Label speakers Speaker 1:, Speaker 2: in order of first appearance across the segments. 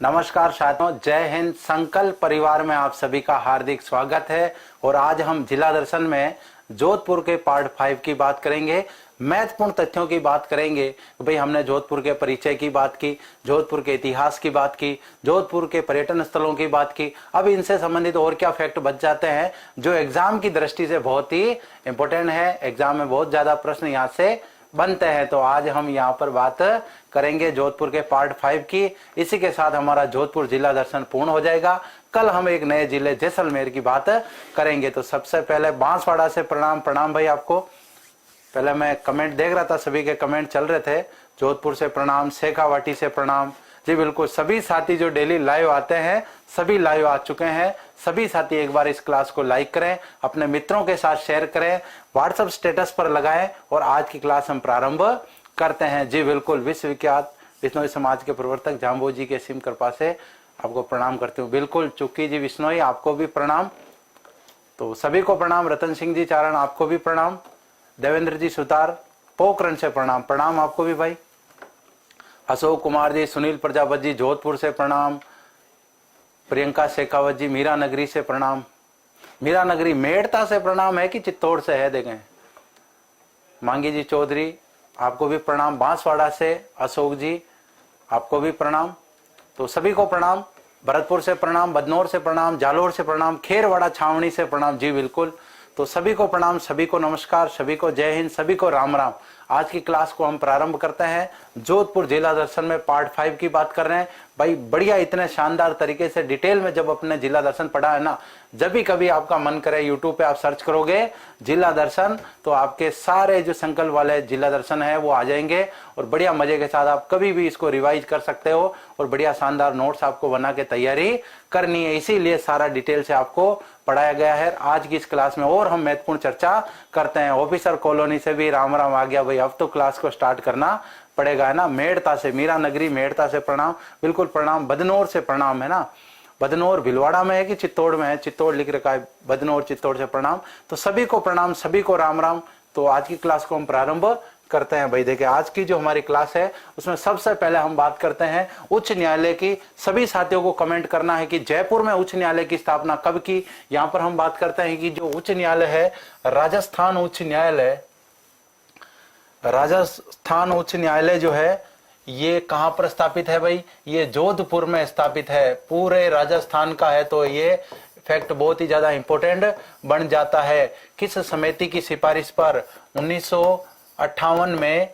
Speaker 1: नमस्कार साथियों, जय हिंद। संकल्प परिवार में आप सभी का हार्दिक स्वागत है। और आज हम जिला दर्शन में जोधपुर के पार्ट 5 की बात करेंगे। महत्वपूर्ण तथ्यों की बात करेंगे। भाई हमने जोधपुर के परिचय की बात की, जोधपुर के इतिहास की बात की, जोधपुर के पर्यटन स्थलों की बात की। अब इनसे संबंधित और क्या फैक्ट बच जाते हैं जो एग्जाम की दृष्टि से बहुत ही इंपॉर्टेंट है। एग्जाम में बहुत ज्यादा प्रश्न यहाँ से बनते हैं। तो आज हम यहाँ पर बात करेंगे जोधपुर के पार्ट 5 की। इसी के साथ हमारा जोधपुर जिला दर्शन पूर्ण हो जाएगा। कल हम एक नए जिले जैसलमेर की बात करेंगे। तो सबसे पहले बांसवाड़ा से प्रणाम भाई आपको। पहले मैं कमेंट देख रहा था, सभी के कमेंट चल रहे थे। जोधपुर से प्रणाम, शेखावाटी से प्रणाम। जी बिल्कुल, सभी साथी जो डेली लाइव आते हैं सभी लाइव आ चुके हैं। सभी साथी एक बार इस क्लास को लाइक करें, अपने मित्रों के साथ शेयर करें, व्हाट्सएप स्टेटस पर लगाएं। और आज की क्लास हम प्रारंभ करते हैं। जी बिल्कुल, विश्वविख्यात विश्नोई समाज के प्रवर्तक जाम्बो जी के असीम कृपा से आपको प्रणाम करते हूँ। बिल्कुल चुक्की जी विश्नोई, आपको भी प्रणाम। तो सभी को प्रणाम। रतन सिंह जी चारण, आपको भी प्रणाम। देवेंद्र जी सुतार पोखरण से प्रणाम आपको भी भाई। अशोक कुमार जी, सुनील प्रजापति जी जोधपुर से प्रणाम। प्रियंका शेखावत जी मीरा नगरी से प्रणाम। मीरा नगरी मेड़ता से प्रणाम है कि चित्तौड़ से है, देखें। मांगी जी चौधरी, आपको भी प्रणाम। बांसवाड़ा से अशोक जी, आपको भी प्रणाम। तो सभी को प्रणाम। भरतपुर से प्रणाम, बदनौर से प्रणाम, जालोर से प्रणाम, खेरवाड़ा छावनी से प्रणाम। जी बिल्कुल, तो सभी को प्रणाम, सभी को नमस्कार, सभी को जय हिंद, सभी को राम राम। आज की क्लास को हम प्रारंभ करते हैं। जोधपुर जिला दर्शन में पार्ट 5 की बात कर रहे हैं भाई। बढ़िया, इतने शानदार तरीके से डिटेल में जब अपने जिला दर्शन पढ़ा है ना, जब भी कभी आपका मन करे यूट्यूब पे आप सर्च करोगे जिला दर्शन तो आपके सारे जो संकल्प वाले जिला दर्शन है वो आ जाएंगे। और बढ़िया मजे के साथ आप कभी भी इसको रिवाइज कर सकते हो और बढ़िया शानदार नोट्स आपको बना के तैयारी करनी है। इसीलिए सारा डिटेल से आपको पढ़ाया गया है। आज की इस क्लास में और हम महत्वपूर्ण चर्चा करते हैं। ऑफिसर कॉलोनी से भी राम राम आ गया भाई। अब तो क्लास को स्टार्ट करना पड़ेगा, है ना। मेड़ता से मीरा नगरी, मेड़ता से प्रणाम, बिल्कुल प्रणाम। बदनौर से प्रणाम, है ना। बदनौर भिलवाड़ा में है कि चित्तौड़ में है? चित्तौड़ लिख रखा है। बदनौर चित्तौड़ से प्रणाम। तो सभी को प्रणाम, सभी को राम राम। तो आज की क्लास को हम प्रारंभ करते हैं भाई। देखिए आज की जो हमारी क्लास है उसमें सबसे पहले हम बात करते हैं उच्च न्यायालय की। सभी साथियों को कमेंट करना है कि जयपुर में उच्च न्यायालय की स्थापना कब की। यहाँ पर हम बात करते हैं कि जो उच्च न्यायालय है राजस्थान उच्च न्यायालय, राजस्थान उच्च न्यायालय जो है ये कहां पर स्थापित है भाई? ये जोधपुर में स्थापित है। पूरे राजस्थान का है। तो ये फैक्ट बहुत ही ज्यादा इंपॉर्टेंट बन जाता है। किस समिति की सिफारिश पर 1958 में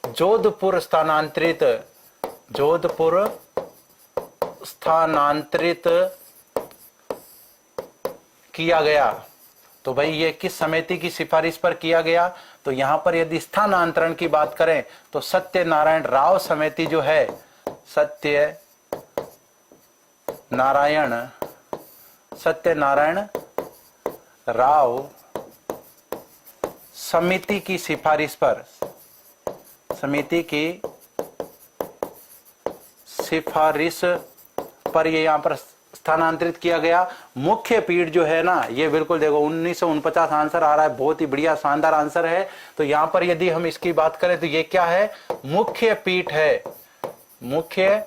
Speaker 1: जोधपुर स्थानांतरित किया गया? तो भाई ये किस समिति की सिफारिश पर किया गया? तो यहां पर यदि स्थानांतरण की बात करें तो सत्यनारायण राव समिति जो है, सत्यनारायण राव समिति की सिफारिश पर ये यहां पर स्थानांतरित किया गया। मुख्य पीठ जो है ना, ये बिल्कुल देखो 1949 आंसर आ रहा है। बहुत ही बढ़िया शानदार आंसर है। तो यहां पर यदि हम इसकी बात करें तो ये क्या है? मुख्य पीठ है, मुख्य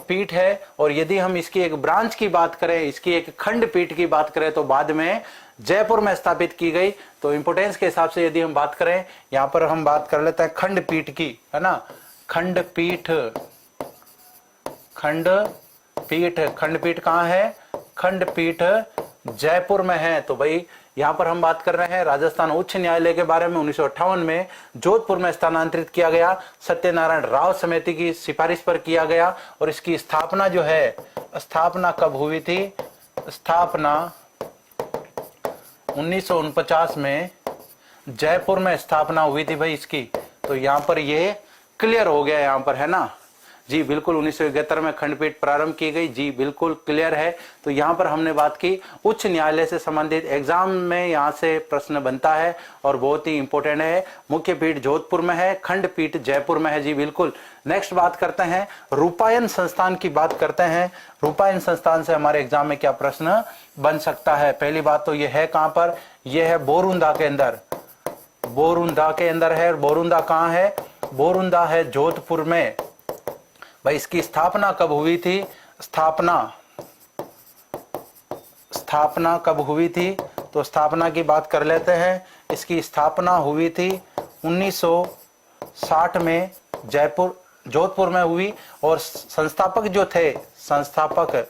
Speaker 1: पीठ है। और यदि हम इसकी एक ब्रांच की बात करें, इसकी एक खंड पीठ की बात करें तो बाद में जयपुर में स्थापित की गई। तो इंपोर्टेंस के हिसाब से यदि हम बात करें, यहां पर हम बात कर लेते हैं खंड पीठ की, है ना। खंडपीठ कहाँ है? खंडपीठ जयपुर में है। तो भाई यहां पर हम बात कर रहे हैं राजस्थान उच्च न्यायालय के बारे में। 1958 में जोधपुर में स्थानांतरित किया गया। सत्यनारायण राव समिति की सिफारिश पर किया गया। और इसकी स्थापना जो है, स्थापना कब हुई थी? स्थापना 1949 में जयपुर में स्थापना हुई थी भाई इसकी। तो यहां पर ये क्लियर हो गया यहां पर, है ना। जी बिल्कुल, 1971 में खंडपीठ प्रारंभ की गई। जी बिल्कुल क्लियर है। तो यहाँ पर हमने बात की उच्च न्यायालय से संबंधित। एग्जाम में यहाँ से प्रश्न बनता है और बहुत ही इंपॉर्टेंट है। मुख्य पीठ जोधपुर में है, खंडपीठ जयपुर में है। जी बिल्कुल। नेक्स्ट बात करते हैं रूपायन संस्थान की बात करते हैं। रूपायन संस्थान से हमारे एग्जाम में क्या प्रश्न बन सकता है? पहली बात तो यह है कहां पर? यह है बोरुंदा के अंदर। बोरुंदा के अंदर है। बोरुंदा कहाँ है? बोरुंदा है जोधपुर में। भाई इसकी स्थापना कब हुई थी? स्थापना कब हुई थी? तो स्थापना की बात कर लेते हैं। इसकी स्थापना हुई थी 1960 में जोधपुर में हुई। और संस्थापक जो थे, संस्थापक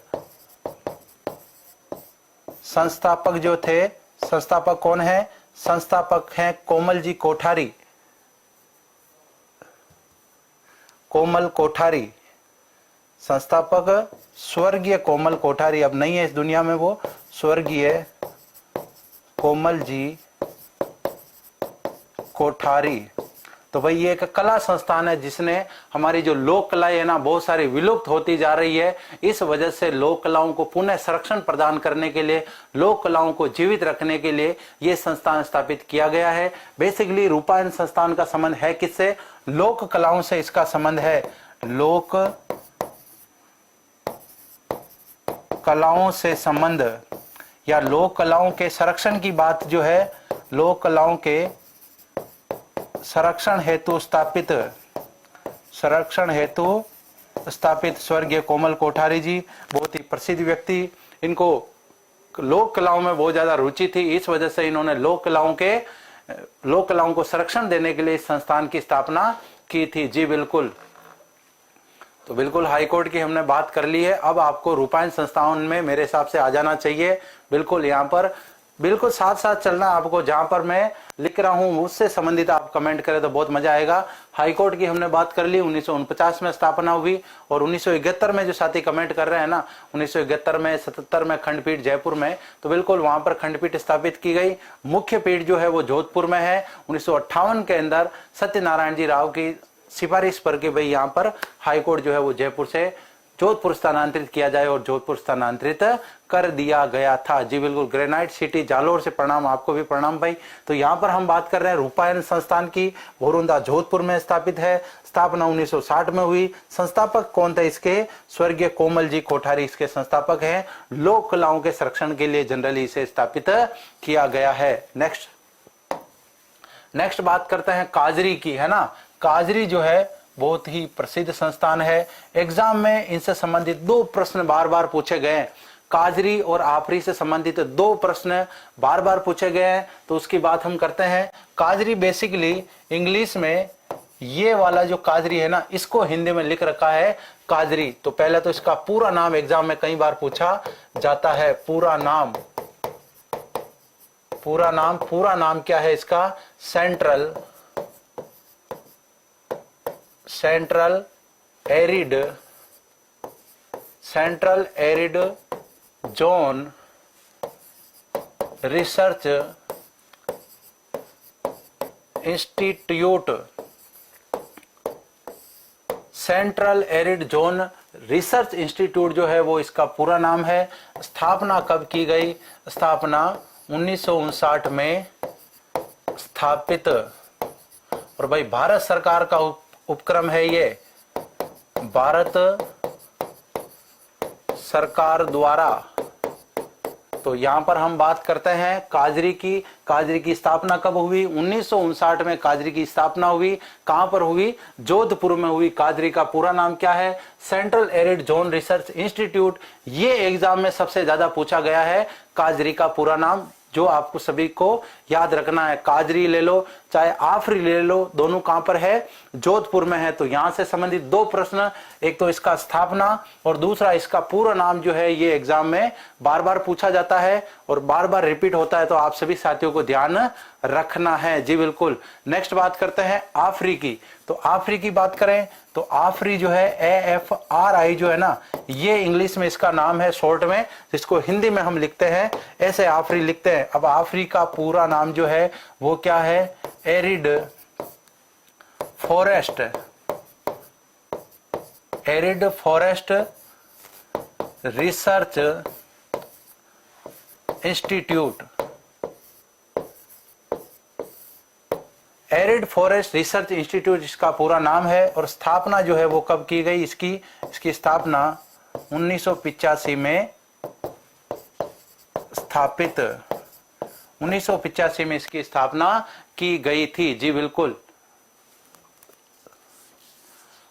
Speaker 1: कौन है? संस्थापक हैं कोमल जी कोठारी। संस्थापक स्वर्गीय कोमल कोठारी, अब नहीं है इस दुनिया में, वो स्वर्गीय कोमल जी कोठारी। तो भाई ये एक कला संस्थान है जिसने हमारी जो लोक कलाएं है ना बहुत सारी विलुप्त होती जा रही है। इस वजह से लोक कलाओं को पुनः संरक्षण प्रदान करने के लिए, लोक कलाओं को जीवित रखने के लिए ये संस्थान स्थापित किया गया है। बेसिकली रूपायन संस्थान का संबंध है किससे? लोक कलाओं से इसका संबंध है। लोक कलाओं से संबंध या लोक कलाओं के संरक्षण की बात जो है, लोक कलाओं के संरक्षण हेतु स्थापित स्वर्गीय कोमल कोठारी जी बहुत ही प्रसिद्ध व्यक्ति। इनको लोक कलाओं में बहुत ज्यादा रुचि थी, इस वजह से इन्होंने लोक कलाओं को संरक्षण देने के लिए इस संस्थान की स्थापना की थी। जी बिल्कुल। तो बिल्कुल हाईकोर्ट की हमने बात कर ली है। अब आपको रूपायन संस्थान में मेरे हिसाब से आ जाना चाहिए। बिल्कुल यहाँ पर बिल्कुल साथ साथ चलना आपको, जहां पर मैं लिख रहा हूं उससे संबंधित आप कमेंट करें तो बहुत मजा आएगा। हाईकोर्ट की हमने बात कर ली, 1949 में स्थापना हुई। और 1971 में जो साथी कमेंट कर रहे हैं ना, 1971 में, 77 में खंडपीठ जयपुर में, तो बिल्कुल वहां पर खंडपीठ स्थापित की गई। मुख्य पीठ जो है वो जोधपुर में है। 1958 के अंदर सत्यनारायण जी राव की सिफारिश पर कि भाई यहाँ पर हाईकोर्ट जो है वो जयपुर से जोधपुर स्थानांतरित किया जाए, और जोधपुर स्थानांतरित कर दिया गया था। जी बिल्कुल। ग्रेनाइट सिटी जालोर से प्रणाम, आपको भी प्रणाम भाई। तो यहाँ पर हम बात कर रहे हैं रूपायन संस्थान की। भोरुंदा जोधपुर में स्थापित है। स्थापना 1960 में हुई। संस्थापक कौन थे इसके? स्वर्गीय कोमल जी कोठारी इसके संस्थापक हैं। लोक कलाओं के संरक्षण के लिए जनरली इसे स्थापित किया गया है। नेक्स्ट बात करते हैं काजरी की, है ना। काजरी जो है बहुत ही प्रसिद्ध संस्थान है। एग्जाम में इनसे संबंधित दो प्रश्न बार बार पूछे गए हैं। काजरी और आफरी से संबंधित दो प्रश्न बार बार पूछे गए हैं, तो उसकी बात हम करते हैं। काजरी बेसिकली इंग्लिश में ये वाला जो काजरी है ना, इसको हिंदी में लिख रखा है काजरी। तो पहले तो इसका पूरा नाम एग्जाम में कई बार पूछा जाता है। पूरा नाम क्या है इसका? Central arid zone research institute. Central arid zone research institute जो है वो इसका पूरा नाम है। स्थापना कब की गई? स्थापना 1959 में स्थापित। और भाई भारत सरकार का उपक्रम है ये, भारत सरकार द्वारा। तो यहां पर हम बात करते हैं काजरी की स्थापना कब हुई? 1959 में काजरी की स्थापना हुई। कहां पर हुई? जोधपुर में हुई। काजरी का पूरा नाम क्या है? Central arid zone research institute. ये एग्जाम में सबसे ज्यादा पूछा गया है, काजरी का पूरा नाम, जो आपको सभी को याद रखना है। काजरी ले लो चाहे आफरी ले लो, दोनों कहां पर है? जोधपुर में है। तो यहां से संबंधित दो प्रश्न, एक तो इसका स्थापना और दूसरा इसका पूरा नाम जो है, ये एग्जाम में बार बार पूछा जाता है और बार बार रिपीट होता है। तो आप सभी साथियों को ध्यान रखना है। जी बिल्कुल। नेक्स्ट बात करते हैं आफरी की। तो आफरी की बात करें तो आफरी जो है AFRI जो है ना, ये इंग्लिश में इसका नाम है शॉर्ट में, जिसको हिंदी में हम लिखते हैं ऐसे आफरी लिखते हैं। अब आफरी का पूरा नाम जो है वो क्या है? Arid forest research institute. Arid forest research institute इसका पूरा नाम है। और स्थापना जो है वो कब की गई? इसकी स्थापना 1985 में स्थापित, 1985 में इसकी स्थापना की गई थी। जी बिल्कुल।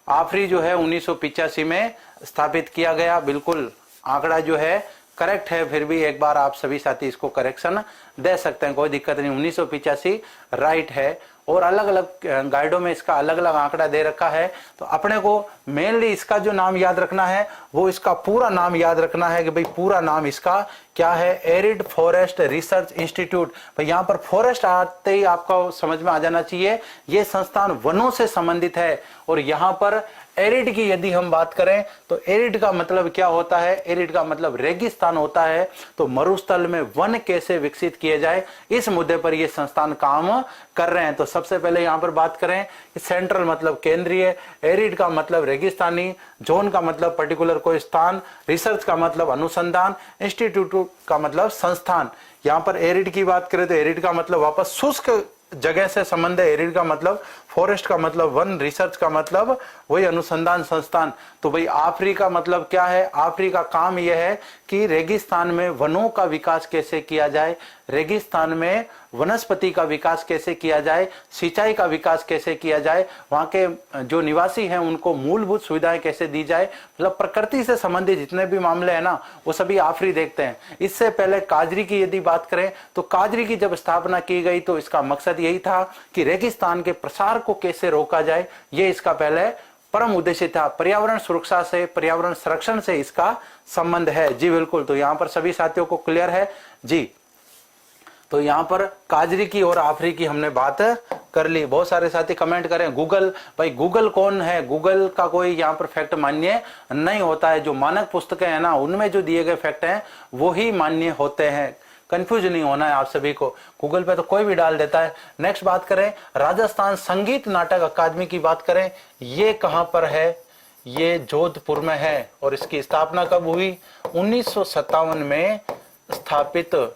Speaker 1: आफरी जो है 1985 में स्थापित किया गया। बिल्कुल आंकड़ा जो है करेक्ट है, फिर भी एक बार आप सभी साथी इसको करेक्शन दे सकते हैं, कोई दिक्कत नहीं। 1985 राइट है, और अलग अलग गाइडों में इसका अलग अलग आंकड़ा दे रखा है। तो अपने को मेनली इसका जो नाम याद रखना है वो इसका पूरा नाम याद रखना है कि भाई पूरा नाम इसका क्या है, एरिड फॉरेस्ट रिसर्च इंस्टीट्यूट। भाई यहाँ पर फॉरेस्ट आते ही आपको समझ में आ जाना चाहिए ये संस्थान वनों से संबंधित है। और यहाँ पर एरिड की यदि हम बात करें तो एरिड का मतलब क्या होता है, एरिड का मतलब रेगिस्तान होता है। तो मरुस्थल में वन कैसे विकसित किए जाए, इस मुद्दे पर ये संस्थान काम कर रहे हैं। तो सबसे पहले यहाँ पर बात करें, सेंट्रल मतलब केंद्रीय, एरिड का मतलब रेगिस्तानी, जोन का मतलब पर्टिकुलर कोई स्थान, रिसर्च का मतलब अनुसंधान, इंस्टीट्यूट का मतलब संस्थान। यहाँ पर एरिड की बात करें तो एरिड का मतलब वापस शुष्क जगह से संबंध है, एरिड का मतलब फॉरेस्ट का मतलब वन, रिसर्च का मतलब वही अनुसंधान संस्थान। तो भाई आफरी का मतलब क्या है, आफरी का काम यह है कि रेगिस्तान में वनों का विकास कैसे किया जाए, रेगिस्तान में वनस्पति का विकास कैसे किया जाए, सिंचाई का विकास कैसे किया जाए, वहां के जो निवासी हैं उनको मूलभूत सुविधाएं कैसे दी जाए, मतलब प्रकृति से संबंधित जितने भी मामले हैं ना वो सभी आफरी देखते हैं। इससे पहले काजरी की यदि बात करें तो काजरी की जब स्थापना की गई तो इसका मकसद यही था कि रेगिस्तान के प्रसार को कैसे रोका जाए, ये इसका पहले परम उद्देश्य था। पर्यावरण सुरक्षा से, पर्यावरण संरक्षण से इसका संबंध है। जी बिल्कुल, तो यहां पर सभी साथियों को क्लियर है जी। तो यहां पर काजरी की और आफरी की हमने बात कर ली। बहुत सारे साथी कमेंट करें गूगल, भाई गूगल कौन है, गूगल का कोई यहाँ पर फैक्ट मान्य नहीं होता है। जो मानक पुस्तकें हैं ना उनमें जो दिए गए फैक्ट हैं वो ही मान्य होते हैं, कंफ्यूज नहीं होना है आप सभी को। गूगल पे तो कोई भी डाल देता है। नेक्स्ट बात करें राजस्थान संगीत नाटक अकादमी की बात करें, ये कहां पर है, ये जोधपुर में है। और इसकी स्थापना कब हुई, 1957 में स्थापित।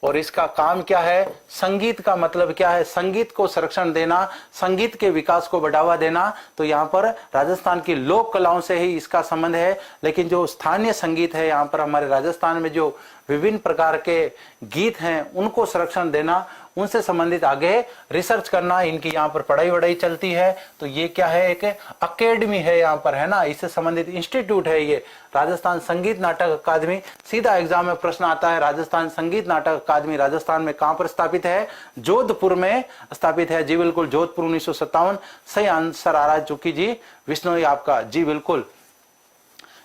Speaker 1: और इसका काम क्या है, संगीत का मतलब क्या है, संगीत को संरक्षण देना, संगीत के विकास को बढ़ावा देना। तो यहाँ पर राजस्थान की लोक कलाओं से ही इसका संबंध है। लेकिन जो स्थानीय संगीत है यहाँ पर हमारे राजस्थान में जो विभिन्न प्रकार के गीत हैं उनको संरक्षण देना, उनसे संबंधित आगे रिसर्च करना, इनकी यहाँ पर पढ़ाई वढ़ाई चलती है। तो ये क्या है, एक अकेडमी है यहाँ पर, है ना, इससे संबंधित इंस्टीट्यूट है ये राजस्थान संगीत नाटक अकादमी। सीधा एग्जाम में प्रश्न आता है, राजस्थान संगीत नाटक अकादमी राजस्थान में कहां पर स्थापित है, जोधपुर में स्थापित है। जी बिल्कुल, जोधपुर 1957 सही आंसर आ रहा है चुकी जी विष्णु आपका। जी बिल्कुल,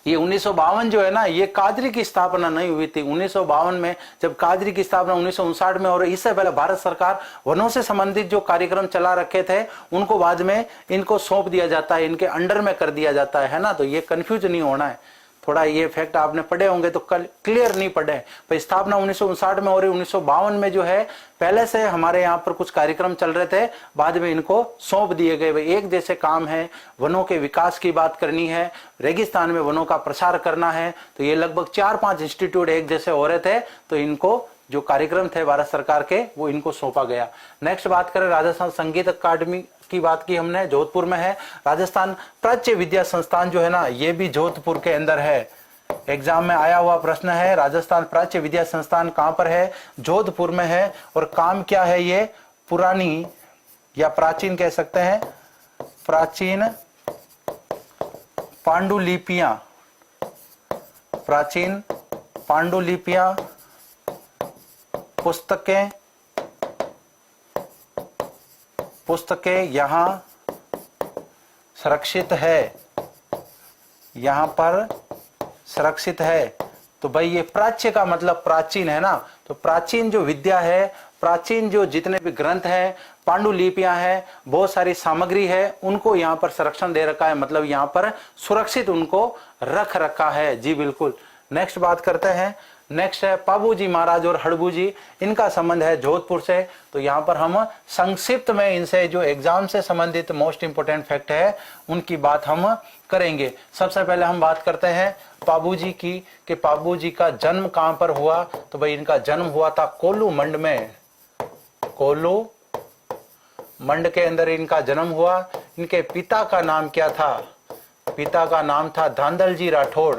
Speaker 1: ये 1952 जो है ना, ये काजरी की स्थापना नहीं हुई थी। 1952 में जब काजरी की स्थापना 1959 में, और इससे पहले भारत सरकार वनों से संबंधित जो कार्यक्रम चला रखे थे उनको बाद में इनको सौंप दिया जाता है, इनके अंडर में कर दिया जाता है ना। तो ये कंफ्यूज नहीं होना है, थोड़ा ये फैक्ट आपने पढ़े होंगे तो क्लियर नहीं पढ़े। पर स्थापना 1959 में हो रही, 1952 में जो है पहले से हमारे यहाँ पर कुछ कार्यक्रम चल रहे थे, बाद में इनको सौंप दिए गए। एक जैसे काम है, वनों के विकास की बात करनी है, रेगिस्तान में वनों का प्रसार करना है। तो ये लगभग 4-5 इंस्टीट्यूट एक जैसे हो रहे थे, तो इनको जो कार्यक्रम थे भारत सरकार के वो इनको सौंपा गया। नेक्स्ट बात करें राजस्थान संगीत अकादमी की बात की हमने, जोधपुर में है। राजस्थान प्राच्य विद्या संस्थान जो है ना, ये भी जोधपुर के अंदर है। एग्जाम में आया हुआ प्रश्न है, राजस्थान प्राच्य विद्या संस्थान कहां पर है, जोधपुर में है। और काम क्या है, ये पुरानी या प्राचीन कह सकते हैं, प्राचीन पांडुलिपियां, प्राचीन पांडुलिपियां पुस्तकें यहां सुरक्षित है, यहां पर सुरक्षित है। तो भाई ये प्राच्य का मतलब प्राचीन है ना, तो प्राचीन जो विद्या है, प्राचीन जो जितने भी ग्रंथ हैं, पांडुलिपियां हैं, बहुत सारी सामग्री है, उनको यहाँ पर संरक्षण दे रखा है, मतलब यहाँ पर सुरक्षित उनको रख रखा है। जी बिल्कुल। नेक्स्ट बात करते हैं, नेक्स्ट है पाबूजी महाराज और हड़बू जी, इनका संबंध है जोधपुर से। तो यहाँ पर हम संक्षिप्त में इनसे जो एग्जाम से संबंधित मोस्ट इंपोर्टेंट फैक्ट है उनकी बात हम करेंगे। सबसे पहले हम बात करते हैं पाबूजी की, कि पाबूजी का जन्म कहां पर हुआ। तो भाई इनका जन्म हुआ था कोल्लू मंड में, कोल्लू मंड के अंदर इनका जन्म हुआ। इनके पिता का नाम क्या था, पिता का नाम था धांधल जी राठौड़,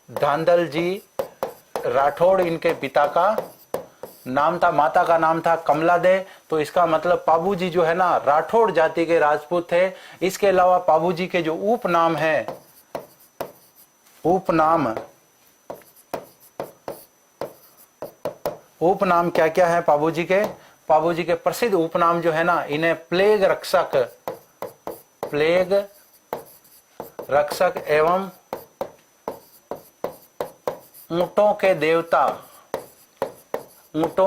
Speaker 1: धांधल जी राठौड़ इनके पिता का नाम था, माता का नाम था कमला दे। तो इसका मतलब पाबूजी जो है ना राठौड़ जाति के राजपूत थे। इसके अलावा पाबूजी के जो उपनाम है, उपनाम क्या क्या है पाबूजी के? पाबूजी के प्रसिद्ध उपनाम जो है ना, इन्हें प्लेग रक्षक एवं ऊंटों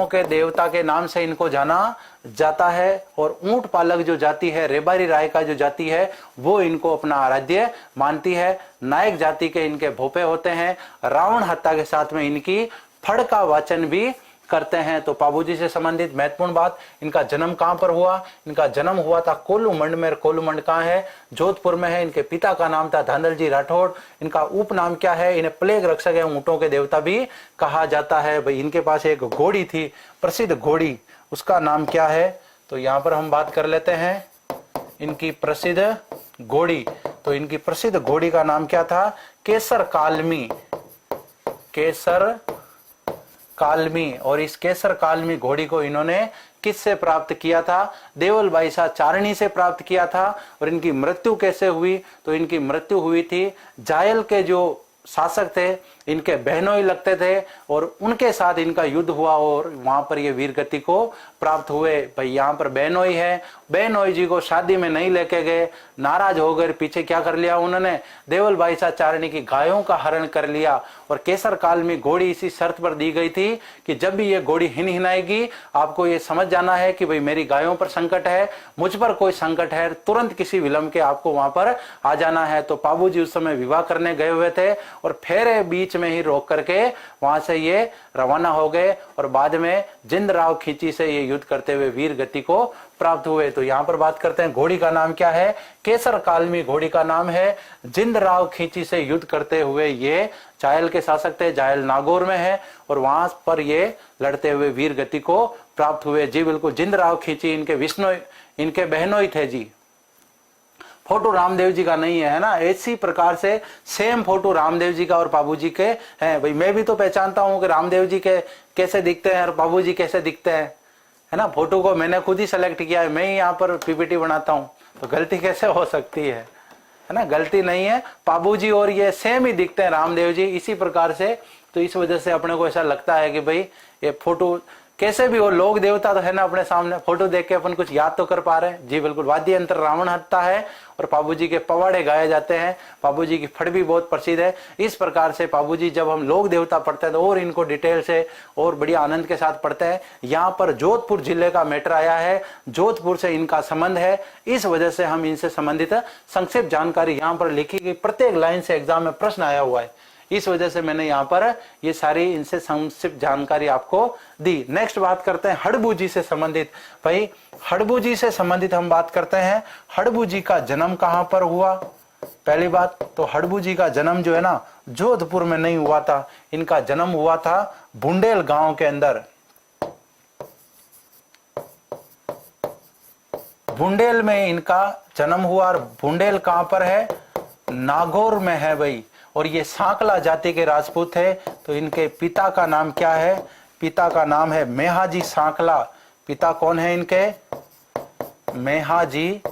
Speaker 1: के देवता के नाम से इनको जाना जाता है। और ऊंट पालक जो जाति है, रेबारी राय का जो जाति है, वो इनको अपना आराध्य मानती है। नायक जाति के इनके भोपे होते हैं। रावण हत्या के साथ में इनकी फड़ का वाचन भी करते हैं। तो पाबूजी से संबंधित महत्वपूर्ण बात, इनका जन्म कहां पर हुआ? इनका जन्म हुआ था कोल्लूमंड में। कोल्लूमंड कहां है? जोधपुर में है। इनके पिता का नाम था धांधलजी राठौड़। इनका उपनाम क्या है? इन्हें प्लेग रक्षक एवं ऊंटों के देवता भी कहा जाता है। भाई इनके पास एक घोड़ी थी, प्रसिद्ध घोड़ी, उसका नाम क्या है? तो यहां पर हम बात कर लेते हैं इनकी प्रसिद्ध घोड़ी। तो इनकी प्रसिद्ध घोड़ी का नाम क्या था? केसर कालमी। और इस केसर कालमी घोड़ी को इन्होंने किससे प्राप्त किया था? देवल बाईसा चारणी से प्राप्त किया था। और इनकी मृत्यु कैसे हुई? तो इनकी मृत्यु हुई थी, जायल के जो शासक थे, इनके बहनोई लगते थे, और उनके साथ इनका युद्ध हुआ और वहां पर ये वीर गति को प्राप्त हुए। भाई यहाँ पर बहनोई है, बहनोई जी को शादी में नहीं लेके गए, नाराज हो गए, पीछे क्या कर लिया उन्होंने? देवल बाईसा चारणी की गायों का हरण कर लिया। और केसर काल में घोड़ी इसी शर्त पर दी गई थी कि जब भी ये घोड़ी हिनहिनाएगी, आपको ये समझ जाना है कि भाई मेरी गायों पर संकट है, मुझ पर कोई संकट है, तुरंत किसी विलंब के आपको वहां पर आ जाना है। तो पाबूजी उस समय विवाह करने गए हुए थे और फेरे बीच में ही रोक करके वहां से ये रवाना हो गए। और बाद में जिंदराव खींची से ये युद्ध करते हुए वीर गति को प्राप्त हुए। तो यहां पर बात करते हैं घोड़ी का नाम क्या है? केसर कालमी घोड़ी का नाम है। जिंदराव खींची से युद्ध करते हुए ये जायल के शासक थे, जायल नागौर में है, और वहां पर ये लड़ते हुए वीर गति को प्राप्त हुए। जी बिल्कुल, जिंदराव खींची इनके विष्णु, इनके बहनोई थे जी। फोटो रामदेव जी का नहीं है ना, इसी प्रकार से सेम फोटो रामदेव जी का और पाबूजी के हैं। भाई मैं भी तो पहचानता हूं कि रामदेव जी के कैसे दिखते हैं और पाबूजी कैसे दिखते हैं, है ना। फोटो को मैंने खुद ही सेलेक्ट किया है, मैं ही यहाँ पर पीपीटी बनाता हूँ, तो गलती कैसे हो सकती है ना। गलती नहीं है, पाबूजी और ये सेम ही दिखते हैं रामदेव जी, इसी प्रकार से। तो इस वजह से अपने को ऐसा लगता है कि भाई ये फोटो कैसे भी हो, लोग देवता तो है ना अपने सामने, फोटो देख के अपन कुछ याद तो कर पा रहे हैं। जी बिल्कुल, वाद्य यंत्र रावण हत्ता है और पाबूजी के पवाड़े गाए जाते हैं। पाबूजी की फड़ भी बहुत प्रसिद्ध है। इस प्रकार से पाबूजी जब हम लोग देवता पढ़ते हैं तो और इनको डिटेल से और बड़ी आनंद के साथ पढ़ते हैं। यहाँ पर जोधपुर जिले का मैटर आया है, जोधपुर से इनका संबंध है, इस वजह से हम इनसे संबंधित संक्षिप्त जानकारी यहाँ पर लिखी गई। प्रत्येक लाइन से एग्जाम में प्रश्न आया हुआ है, इस वजह से मैंने यहाँ पर ये सारी इनसे संक्षिप्त जानकारी आपको दी। नेक्स्ट बात करते हैं हड़बू जी से संबंधित। भाई हड़बू जी से संबंधित हम बात करते हैं, हड़बू जी का जन्म कहां पर हुआ? पहली बात तो हड़बू जी का जन्म जो है ना जोधपुर में नहीं हुआ था, इनका जन्म हुआ था बुंडेल गांव के अंदर। बुंडेल में इनका जन्म हुआ, और बुंडेल कहां पर है? नागौर में है भाई। और ये सांकला जाति के राजपूत थे। तो इनके पिता का नाम क्या है? पिता का नाम है मेहाजी सांकला। पिता कौन है इनके? मेहाजी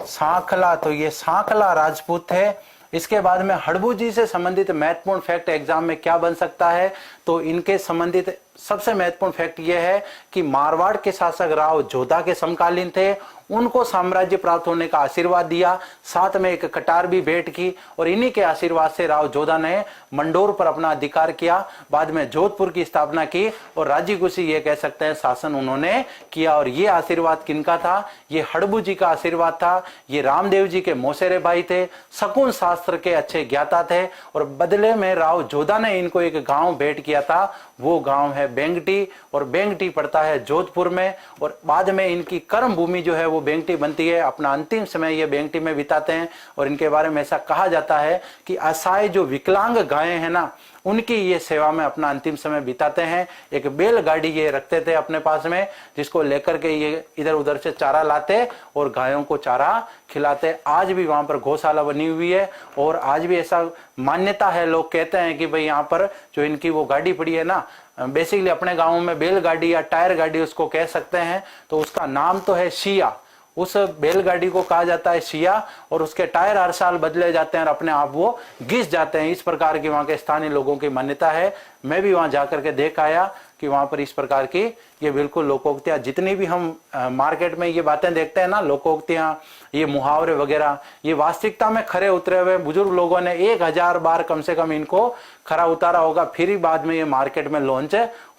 Speaker 1: सांकला। तो ये सांकला राजपूत थे। इसके बाद में हड़बू जी से संबंधित महत्वपूर्ण फैक्ट एग्जाम में क्या बन सकता है? तो इनके संबंधित सबसे महत्वपूर्ण फैक्ट यह है कि मारवाड़ के शासक राव जोधा के समकालीन थे, उनको साम्राज्य प्राप्त होने का आशीर्वाद दिया, साथ में एक कटार भी भेंट की, और इन्हीं के आशीर्वाद से राव जोधा ने मंडोर पर अपना अधिकार किया, बाद में जोधपुर की स्थापना की, और राजी खुशी ये कह सकते हैं शासन उन्होंने किया। और ये आशीर्वाद किनका था? ये हड़बू जी का आशीर्वाद था। ये रामदेव जी के मौसेरे भाई थे, शकुन शास्त्र के अच्छे ज्ञाता थे, और बदले में राव जोधा ने इनको एक गांव भेंट किया था, वो गांव है बेंगटी, और बेंगटी पड़ता है जोधपुर में। और बाद में इनकी कर्म भूमि जो है वो बेंगटी बनती है। अपना अंतिम समय ये बेंगटी में बिताते हैं। और इनके बारे में ऐसा कहा जाता है कि असहाय जो विकलांग गायें हैं ना, उनकी ये सेवा में अपना अंतिम समय बिताते हैं। एक बैलगाड़ी ये रखते थे अपने पास में, जिसको लेकर के ये इधर उधर से चारा लाते और गायों को चारा खिलाते। आज भी वहां पर गौशाला बनी हुई है, और आज भी ऐसा मान्यता है, लोग कहते हैं कि भाई यहाँ पर जो इनकी वो गाड़ी पड़ी है ना, बेसिकली अपने गाँव में बैलगाड़ी या टायर गाड़ी उसको कह सकते हैं, तो उसका नाम तो है शिया। उस बैलगाड़ी को कहा जाता है शिया, और उसके टायर हर साल बदले जाते हैं और अपने आप वो घिस जाते हैं। इस प्रकार की वहाँ के स्थानीय लोगों की मान्यता है। मैं भी वहाँ जाकर के देख आया कि वहाँ पर इस प्रकार की ये बिल्कुल लोकोक्तियाँ, जितनी भी हम मार्केट में ये बातें देखते हैं ना, लोकोक्तियाँ, ये मुहावरे वगैरह, ये वास्तविकता में खरे उतरे हुए बुजुर्ग लोगों ने 1000 बार कम से कम इनको खरा उतारा होगा, फिर ही बाद में ये मार्केट में लॉन्च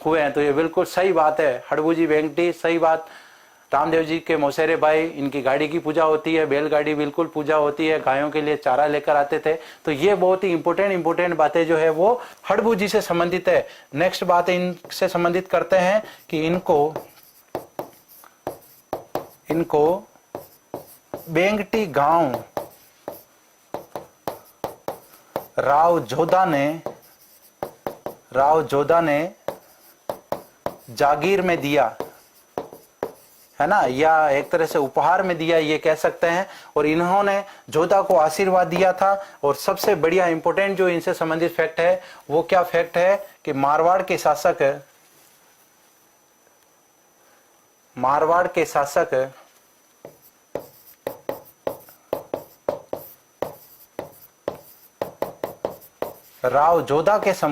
Speaker 1: हुए हैं। तो ये बिल्कुल सही बात है। हड़बूजी वेंकटी, सही बात। रामदेव जी के मौसेरे भाई, इनकी गाड़ी की पूजा होती है, बैलगाड़ी बिल्कुल पूजा होती है, गायों के लिए चारा लेकर आते थे। तो ये बहुत ही इंपॉर्टेंट बातें जो है वो हड़बू जी से संबंधित है। नेक्स्ट बात इनसे संबंधित करते हैं कि इनको बेंगटी गांव राव जोधा ने जागीर में दिया है ना, या एक तरह से उपहार में दिया ये कह सकते हैं। और इन्होंने जोधा को आशीर्वाद दिया था। और सबसे बढ़िया इंपॉर्टेंट जो इनसे संबंधित फैक्ट है वो क्या फैक्ट है कि मारवाड़ के शासक राव जोधा के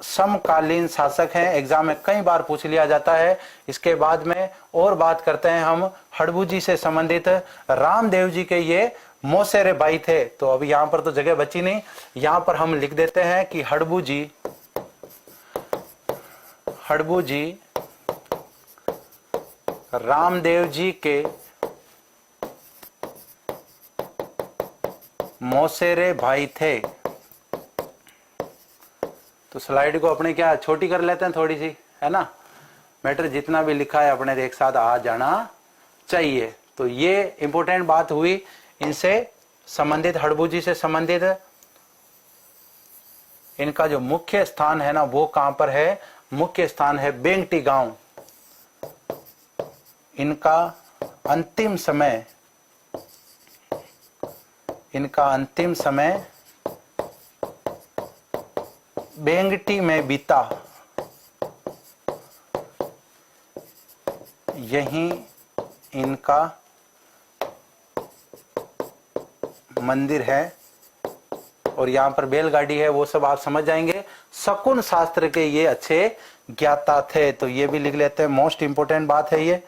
Speaker 1: समकालीन शासक हैं। एग्जाम में कई बार पूछ लिया जाता है। इसके बाद में और बात करते हैं हम हड़बू जी से संबंधित। रामदेव जी के ये मौसेरे भाई थे। तो अभी यहाँ पर तो जगह बची नहीं, यहाँ पर हम लिख देते हैं कि हड़बू जी रामदेव जी के मौसेरे भाई थे। तो स्लाइड को अपने क्या छोटी कर लेते हैं थोड़ी सी, है ना। मैटर जितना भी लिखा है अपने एक साथ आ जाना चाहिए। तो ये इंपॉर्टेंट बात हुई इनसे संबंधित, हड़बू जी से संबंधित। इनका जो मुख्य स्थान है ना वो कहां पर है? मुख्य स्थान है बेंगटी गांव। इनका अंतिम समय बेंगटी में बीता। यही इनका मंदिर है। और यहाँ पर बैलगाड़ी है, वो सब आप समझ जाएंगे। शकुन शास्त्र के ये अच्छे ज्ञाता थे। तो ये भी लिख लेते हैं, मोस्ट इंपोर्टेंट बात है ये।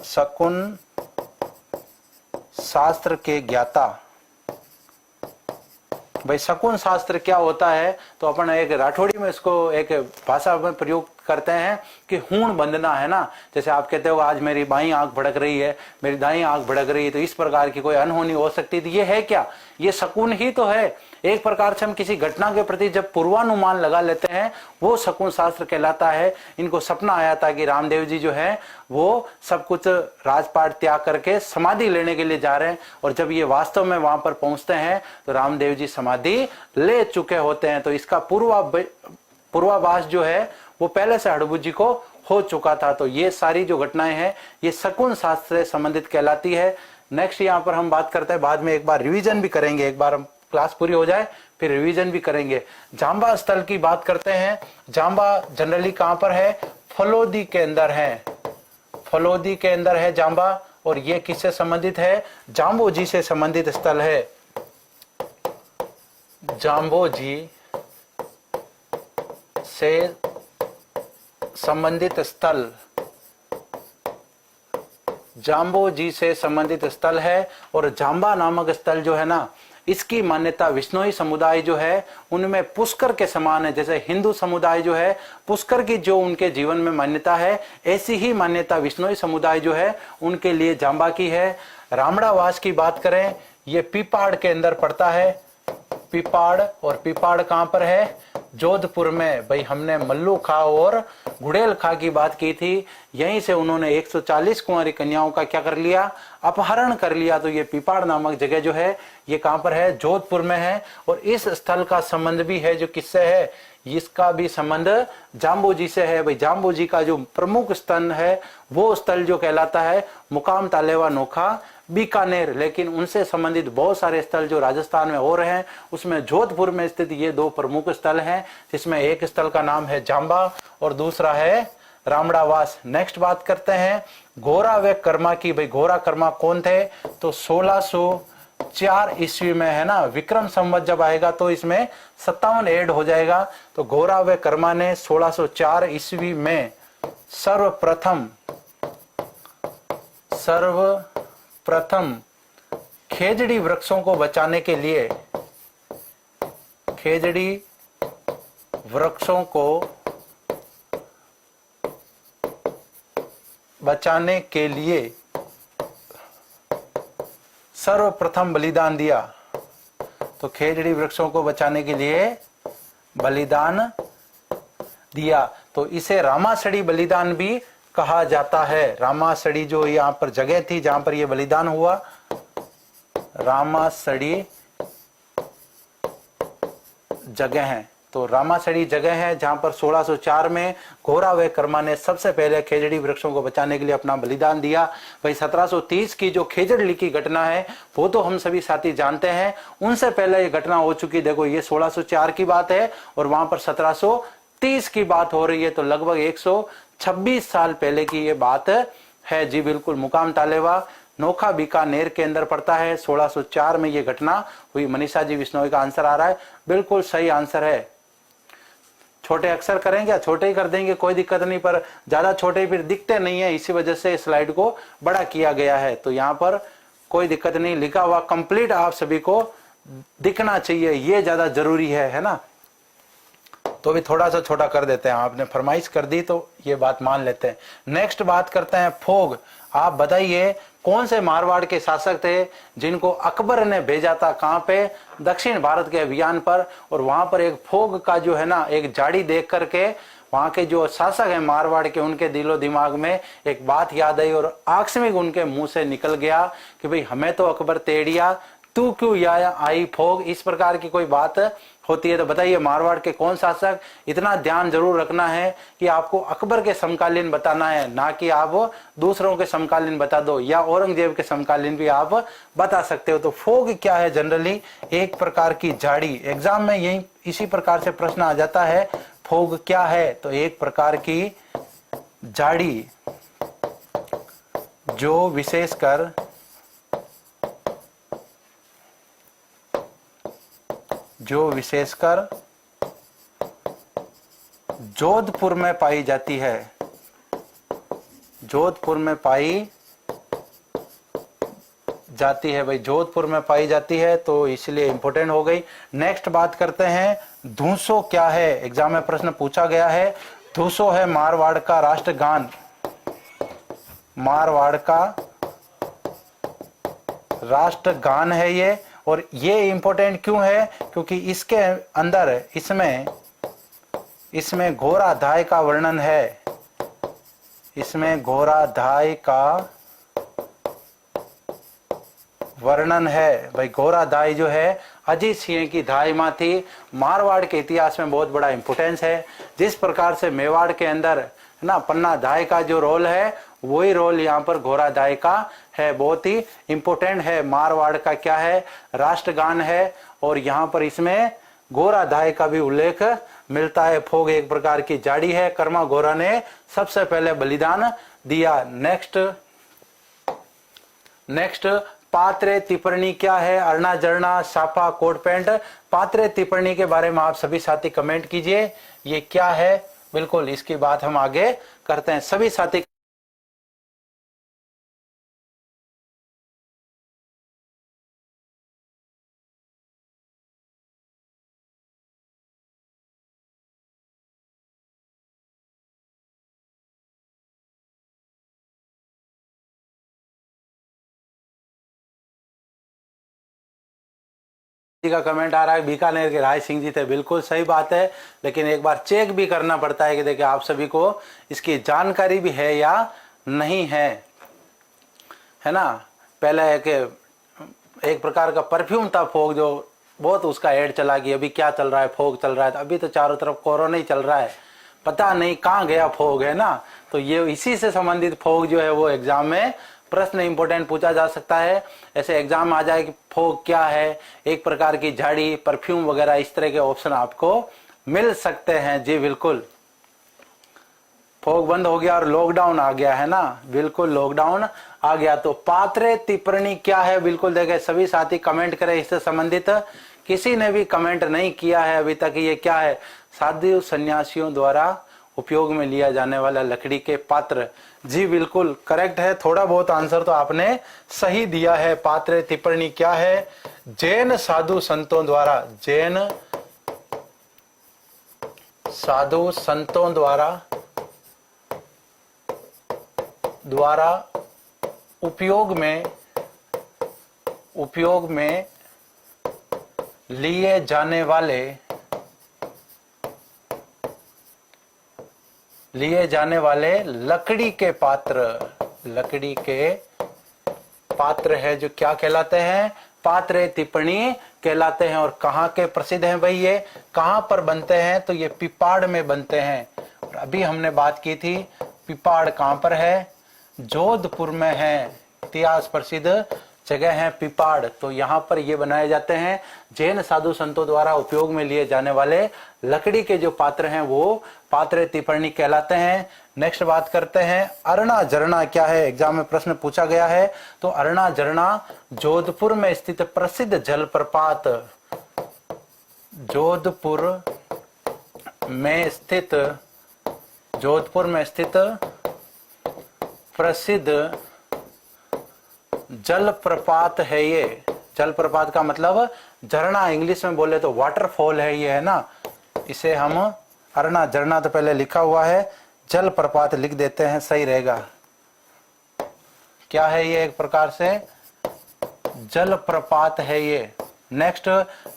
Speaker 1: शकुन शास्त्र के ज्ञाता। भाई शकुन शास्त्र क्या होता है? तो अपन एक राठौड़ी में इसको एक भाषा में प्रयोग करते हैं कि हूण बंधना, है ना। जैसे आप कहते हो आज मेरी बाईं आंख भड़क रही है, मेरी दाईं आंख भड़क रही है, तो इस प्रकार की कोई अनहोनी हो सकती थी। ये है क्या? ये शकुन ही तो है। एक प्रकार से हम किसी घटना के प्रति जब पूर्वानुमान लगा लेते हैं वो शकुन शास्त्र कहलाता है। इनको सपना आया था कि रामदेव जी जो है वो सब कुछ राजपाट त्याग करके समाधि लेने के लिए जा रहे हैं। और जब ये वास्तव में वहां पर पहुंचते हैं तो रामदेव जी समाधि ले चुके होते हैं। तो इसका पूर्वाभास जो है वो पहले से हड़बू जी को हो चुका था। तो ये सारी जो घटनाएं हैं ये शकुन शास्त्र से संबंधित कहलाती है। नेक्स्ट यहाँ पर हम बात करते हैं, बाद में एक बार रिवीजन भी करेंगे, एक बार हम क्लास पूरी हो जाए फिर रिवीजन भी करेंगे। जांबा स्थल की बात करते हैं। जांबा जनरली कहां पर है? फलोदी के अंदर है। फलोदी के अंदर है जांबा। और ये किससे संबंधित है? जाम्बो जी से संबंधित स्थल है। जाम्बो जी से संबंधित स्थल, जाम्बो जी से संबंधित स्थल है। और जांबा नामक स्थल जो है ना, इसकी मान्यता विष्णोई समुदाय जो है उनमें पुष्कर के समान है। जैसे हिंदू समुदाय जो है पुष्कर की जो उनके जीवन में मान्यता है, ऐसी ही मान्यता विष्णोई समुदाय जो है उनके लिए जांबा की है। रामड़ावास की बात करें, ये पीपाड़ के अंदर पड़ता है। पीपाड़, और पीपाड़ कहां पर है? जोधपुर में। भाई हमने मल्लू खा और गुड़ेल खा की बात की थी, यहीं से उन्होंने 140 कुंवारी कन्याओं का क्या कर लिया? अपहरण कर लिया। तो ये पीपाड़ नामक जगह जो है ये कहां पर है? जोधपुर में है। और इस स्थल का संबंध भी है जो किससे है? इसका भी संबंध जाम्बू जी से है। भाई जाम्बू जी का जो प्रमुख स्थल है वो स्थल जो कहलाता है मुकाम तालेवा नोखा बीकानेर। लेकिन उनसे संबंधित बहुत सारे स्थल जो राजस्थान में हो रहे हैं उसमें जोधपुर में स्थित ये दो प्रमुख स्थल हैं, जिसमें एक स्थल का नाम है जाम्बा और दूसरा है रामड़ावास। नेक्स्ट बात करते हैं घोरा व कर्मा की। भाई घोरा कर्मा कौन थे? तो 1604 ईस्वी में, है ना, विक्रम संवत जब आएगा तो इसमें 57 ऐड हो जाएगा। तो घोरा व कर्मा ने 1604 ईस्वी में सर्वप्रथम खेजड़ी वृक्षों को बचाने के लिए सर्वप्रथम बलिदान दिया। तो खेजड़ी वृक्षों को बचाने के लिए बलिदान दिया, तो इसे रामासड़ी बलिदान भी कहा जाता है। रामासड़ी जो यहाँ पर जगह थी जहां पर यह बलिदान हुआ, रामासड़ी जगह है। तो रामासड़ी जगह है जहां पर 1604 में घोरा व कर्मा ने सबसे पहले खेजड़ी वृक्षों को बचाने के लिए अपना बलिदान दिया। भाई 1730 की जो खेजड़ी की घटना है वो तो हम सभी साथी जानते हैं, उनसे पहले ये घटना हो चुकी। देखो ये 1604 की बात है और वहां पर 1730 की बात हो रही है, तो लगभग 126 साल पहले की ये बात है। जी बिल्कुल, मुकाम तालेवा नोखा बीकानेर के अंदर पड़ता है। 1604 में ये घटना हुई। मनीषा जी विश्नोई का आंसर आ रहा है, बिल्कुल सही आंसर है। छोटे अक्षर करें क्या? छोटे ही कर देंगे, कोई दिक्कत नहीं, पर ज्यादा छोटे फिर दिखते नहीं है, इसी वजह से स्लाइड को बड़ा किया गया है। तो यहाँ पर कोई दिक्कत नहीं, लिखा हुआ कंप्लीट आप सभी को दिखना चाहिए, ये ज्यादा जरूरी है ना। तो भी थोड़ा सा छोटा कर देते हैं, आपने फरमाइश कर दी तो ये बात मान लेते हैं। नेक्स्ट बात करते हैं फोग। आप बताइए कौन से मारवाड़ के शासक थे जिनको अकबर ने भेजा था कहां पे? दक्षिण भारत के अभियान पर। और वहां पर एक फोग का जो है ना एक झाड़ी देख करके वहां के जो शासक है मारवाड़ के, उनके दिलो दिमाग में एक बात याद आई और आकस्मिक उनके मुंह से निकल गया कि भाई हमें तो अकबर तेड़िया, तू क्यों आई फोग। इस प्रकार की कोई बात होती है। तो बताइए मारवाड़ के कौन शासक? इतना ध्यान जरूर रखना है कि आपको अकबर के समकालीन बताना है, ना कि आप दूसरों के समकालीन बता दो, या औरंगजेब के समकालीन भी आप बता सकते हो। तो फोग क्या है? जनरली एक प्रकार की झाड़ी। एग्जाम में यही इसी प्रकार से प्रश्न आ जाता है, फोग क्या है? तो एक प्रकार की झाड़ी जो विशेषकर जोधपुर में पाई जाती है। जोधपुर में पाई जाती है। भाई जोधपुर में पाई जाती है तो इसलिए इंपॉर्टेंट हो गई। नेक्स्ट बात करते हैं धूसो क्या है? एग्जाम में प्रश्न पूछा गया है। धूसो है मारवाड़ का राष्ट्रगान। मारवाड़ का राष्ट्रगान है ये। और ये इंपॉर्टेंट क्यों है? क्योंकि इसके अंदर इसमें घोरा धाय का वर्णन है। इसमें घोरा धाय का वर्णन है। भाई घोरा धाय जो है अजीत सिंह की धाय मां थी। मारवाड़ के इतिहास में बहुत बड़ा इंपोर्टेंस है। जिस प्रकार से मेवाड़ के अंदर है ना पन्ना धाय का जो रोल है, वही रोल यहाँ पर घोरा धाय का है। बहुत ही इंपोर्टेंट है। मारवाड़ का क्या है? राष्ट्रगान है। और यहाँ पर इसमें घोरा धाय का भी उल्लेख मिलता है। फोग एक प्रकार की झाड़ी है। कर्मा घोरा ने सबसे पहले बलिदान दिया। नेक्स्ट पात्रे तिपरणी क्या है? अरना जरना साफा कोट पैंट। पात्रे तिपरणी के बारे में आप सभी साथी कमेंट कीजिए, ये क्या है? बिल्कुल इसकी बात हम आगे करते हैं। सभी साथी का कमेंट आ रहा है बीकानेर के राय सिंह जी थे। बिल्कुल सही बात है, लेकिन एक बार चेक भी करना पड़ता है कि देखिए आप सभी को इसकी जानकारी भी है या नहीं है ना। पहले एक प्रकार का परफ्यूम था फोग जो बहुत उसका ऐड चला कि अभी क्या चल रहा है, फोग चल रहा है। तो अभी तो चारों तरफ कोरोना ही चल रहा है, पता नहीं कहाँ गया फोग, है ना। तो ये इसी से संबंधित फोग जो है वो एग्जाम में प्रश्न इंपोर्टेंट पूछा जा सकता है। ऐसे एग्जाम आ जाए कि फोग क्या है, एक प्रकार की झाड़ी, परफ्यूम वगैरह, इस तरह के ऑप्शन आपको मिल सकते हैं। जी बिल्कुल, फोग बंद हो गया और लॉकडाउन आ गया, है ना। बिल्कुल लॉकडाउन आ गया। तो पात्र टिप्पणी क्या है, बिल्कुल देखें सभी साथी कमेंट करें इससे संबंधित। किसी ने भी कमेंट नहीं किया है अभी तक। ये क्या है, साधु सन्यासियों द्वारा उपयोग में लिया जाने वाला लकड़ी के पात्र। जी बिल्कुल करेक्ट है, थोड़ा बहुत आंसर तो आपने सही दिया है। पात्र टिप्पणी क्या है, जैन साधु संतों द्वारा, जैन साधु संतों द्वारा उपयोग में लिए जाने वाले लकड़ी के पात्र है जो क्या कहलाते हैं, पात्र टिप्पणी कहलाते हैं। और कहाँ के प्रसिद्ध हैं भाई, ये कहाँ पर बनते हैं, तो ये पिपाड़ में बनते हैं। और अभी हमने बात की थी पिपाड़ कहाँ पर है, जोधपुर में है। इतिहास प्रसिद्ध जगह है पिपाड़, तो यहाँ पर ये बनाए जाते हैं। जैन साधु संतों द्वारा उपयोग में लिए जाने वाले लकड़ी के जो पात्र हैं वो पात्र टिप्पणी कहलाते हैं। नेक्स्ट बात करते हैं, अरना झरना क्या है, एग्जाम में प्रश्न पूछा गया है। तो अरना झरना जोधपुर में स्थित प्रसिद्ध जलप्रपात, जोधपुर में स्थित प्रसिद्ध जलप्रपात है। ये जलप्रपात का मतलब झरना, इंग्लिश में बोले तो वाटरफॉल है ये, है ना। इसे हम अरना झरना तो पहले लिखा हुआ है, जलप्रपात लिख देते हैं, सही रहेगा। क्या है ये, एक प्रकार से जलप्रपात है ये। नेक्स्ट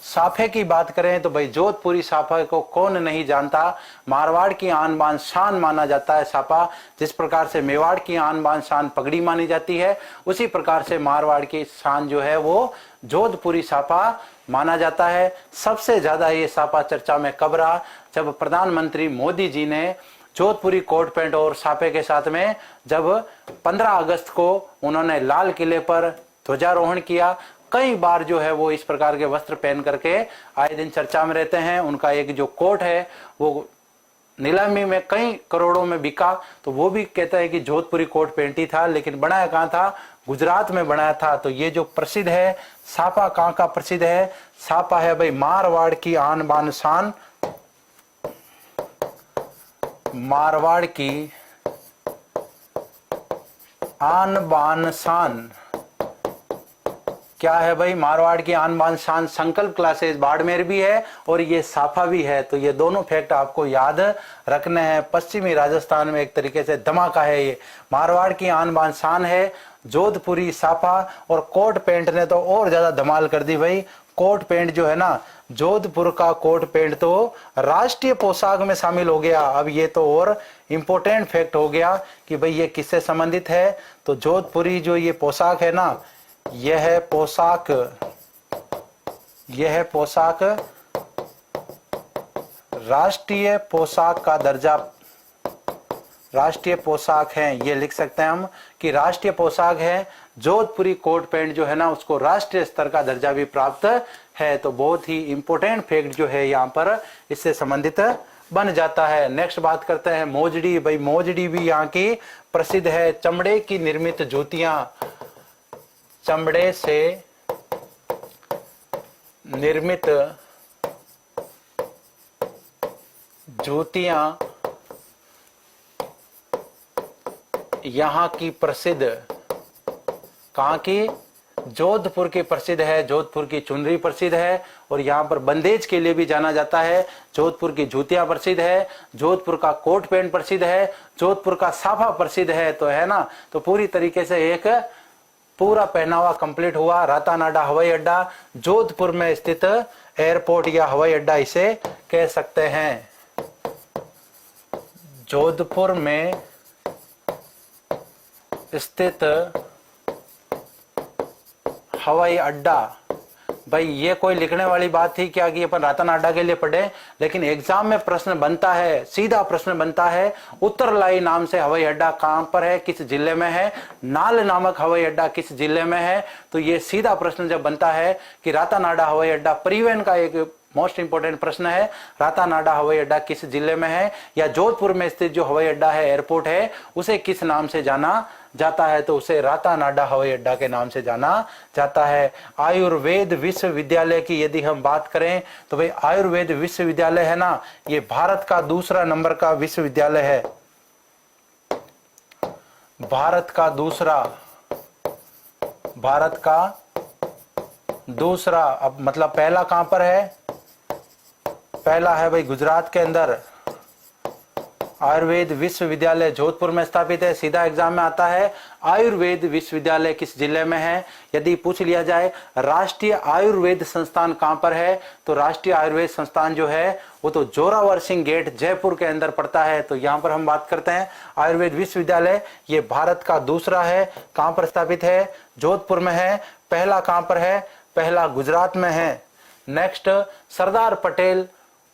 Speaker 1: साफे की बात करें तो भाई जोधपुरी साफा को कौन नहीं जानता। मारवाड़ की आन बान शान माना जाता है साफा। जिस प्रकार से मेवाड़ की आन बान शान पगड़ी मानी जाती है, उसी प्रकार से मारवाड़ की शान जो है वो जोधपुरी साफा माना जाता है। सबसे ज्यादा ये साफा चर्चा में कब रहा, जब प्रधानमंत्री मोदी जी ने जोधपुरी कोट पैंट और साफे के साथ में जब 15 अगस्त को उन्होंने लाल किले पर ध्वजारोहण किया। कई बार जो है वो इस प्रकार के वस्त्र पहन करके आए दिन चर्चा में रहते हैं। उनका एक जो कोट है वो नीलामी में कई करोड़ों में बिका। तो वो भी कहता है कि जोधपुरी कोट पैंट ही था, लेकिन बनाया कहाँ था, गुजरात में बनाया था। तो ये जो प्रसिद्ध है साफा कहाँ का प्रसिद्ध है, साफा है भाई मारवाड़ की आन बान शान, मारवाड़ की आन बान शान। क्या है भाई, मारवाड़ की आन बान शान संकल्प क्लासेस बाड़मेर भी है और ये साफा भी है। तो ये दोनों फैक्ट आपको याद रखने हैं। पश्चिमी राजस्थान में एक तरीके से धमाका है ये। मारवाड़ की आन बान शान है जोधपुरी साफा, और कोट पैंट ने तो और ज्यादा धमाल कर दी भाई। कोट पैंट जो है ना, जोधपुर का कोट पैंट तो राष्ट्रीय पोशाक में शामिल हो गया। अब ये तो और इंपॉर्टेंट फैक्ट हो गया कि भाई ये किससे संबंधित है। तो जोधपुरी जो ये पोशाक है ना, यह पोशाक राष्ट्रीय पोशाक का दर्जा, राष्ट्रीय पोशाक है। ये लिख सकते हैं हम कि राष्ट्रीय पोशाक है। जोधपुरी कोट पैंट जो है ना, उसको राष्ट्रीय स्तर का दर्जा भी प्राप्त है। तो बहुत ही इंपॉर्टेंट फैक्ट जो है यहाँ पर इससे संबंधित बन जाता है। नेक्स्ट बात करते हैं मोजड़ी। भाई मोजड़ी भी यहाँ की प्रसिद्ध है। चमड़े की निर्मित जूतियां, चमड़े से निर्मित जूतियां यहाँ की प्रसिद्ध, कहाँ की, जोधपुर की प्रसिद्ध है। जोधपुर की चुनरी प्रसिद्ध है और यहाँ पर बंदेज के लिए भी जाना जाता है। जोधपुर की जूतियां प्रसिद्ध है, जोधपुर का कोट पैंट प्रसिद्ध है, जोधपुर का साफा प्रसिद्ध है। तो है ना, तो पूरी तरीके से एक पूरा पहनावा कंप्लीट हुआ। रातानाडा हवाई अड्डा जोधपुर में स्थित एयरपोर्ट या हवाई अड्डा इसे कह सकते हैं। जोधपुर में स्थित हवाई अड्डा भाई ये कोई लिखने वाली बात थी क्या कि अपन रतन अड्डा के लिए पढ़े, लेकिन एग्जाम में प्रश्न बनता है, सीधा प्रश्न बनता है, उत्तरलाई नाम से हवाई अड्डा कहां पर है, किस जिले में है, नाल नामक हवाई अड्डा किस जिले में है। तो ये सीधा प्रश्न जब बनता है कि रातानाडा हवाई अड्डा परिवहन का एक मोस्ट इंपोर्टेंट प्रश्न है, रातानाडा हवाई अड्डा किस जिले में है, या जोधपुर में स्थित जो हवाई अड्डा है, एयरपोर्ट है, उसे किस नाम से जाना जाता है, तो उसे रातानाडा हवाई अड्डा के नाम से जाना जाता है। आयुर्वेद विश्वविद्यालय की यदि हम बात करें तो भाई आयुर्वेद विश्वविद्यालय है ना, ये भारत का दूसरा नंबर का विश्वविद्यालय है, भारत का दूसरा। अब मतलब पहला कहां पर है, पहला है भाई गुजरात के अंदर, आयुर्वेद विश्वविद्यालय जोधपुर में स्थापित है। सीधा एग्जाम में आता है आयुर्वेद विश्वविद्यालय किस जिले में है। यदि पूछ लिया जाए राष्ट्रीय आयुर्वेद संस्थान कहां पर है, तो राष्ट्रीय आयुर्वेद संस्थान जो है वो तो जोरावर सिंह गेट जयपुर के अंदर पड़ता है। तो यहां पर हम बात करते हैं आयुर्वेद विश्वविद्यालय, ये भारत का दूसरा है। कहां पर स्थापित है, जोधपुर में है। पहला कहां पर है, पहला गुजरात में है। नेक्स्ट, सरदार पटेल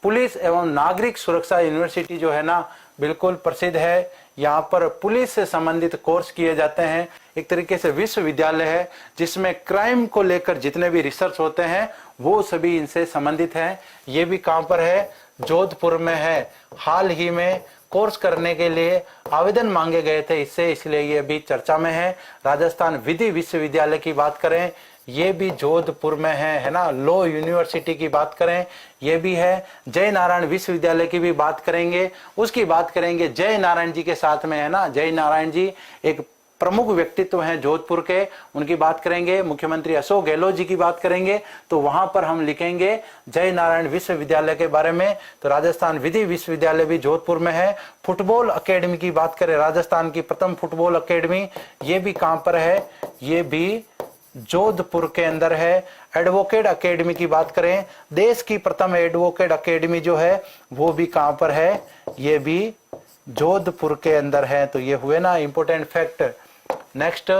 Speaker 1: पुलिस एवं नागरिक सुरक्षा यूनिवर्सिटी जो है ना, बिल्कुल प्रसिद्ध है। यहाँ पर पुलिस से संबंधित कोर्स किए जाते हैं। एक तरीके से विश्वविद्यालय है जिसमें क्राइम को लेकर जितने भी रिसर्च होते हैं वो सभी इनसे संबंधित हैं। ये भी कहां पर है, जोधपुर में है। हाल ही में कोर्स करने के लिए आवेदन मांगे गए थे इससे, इसलिए ये भी चर्चा में है। राजस्थान विधि विश्वविद्यालय की बात करें, ये भी जोधपुर में है ना। लॉ यूनिवर्सिटी की बात करें, ये भी है। जय नारायण विश्वविद्यालय की भी बात करेंगे, उसकी बात करेंगे जय नारायण जी के साथ में है ना। जय नारायण जी एक प्रमुख व्यक्तित्व हैं जोधपुर के, उनकी बात करेंगे। मुख्यमंत्री अशोक गहलोत जी की बात करेंगे तो वहां पर हम लिखेंगे जय नारायण विश्वविद्यालय के बारे में। तो राजस्थान विधि विश्वविद्यालय भी जोधपुर में है। फुटबॉल अकेडमी की बात करें, राजस्थान की प्रथम फुटबॉल अकेडमी, ये भी कहां पर है, ये भी जोधपुर के अंदर है। एडवोकेट अकेडमी की बात करें, देश की प्रथम एडवोकेट अकेडमी जो है वो भी कहां पर है, ये भी जोधपुर के अंदर है। तो ये हुए ना इंपोर्टेंट फैक्ट। नेक्स्ट,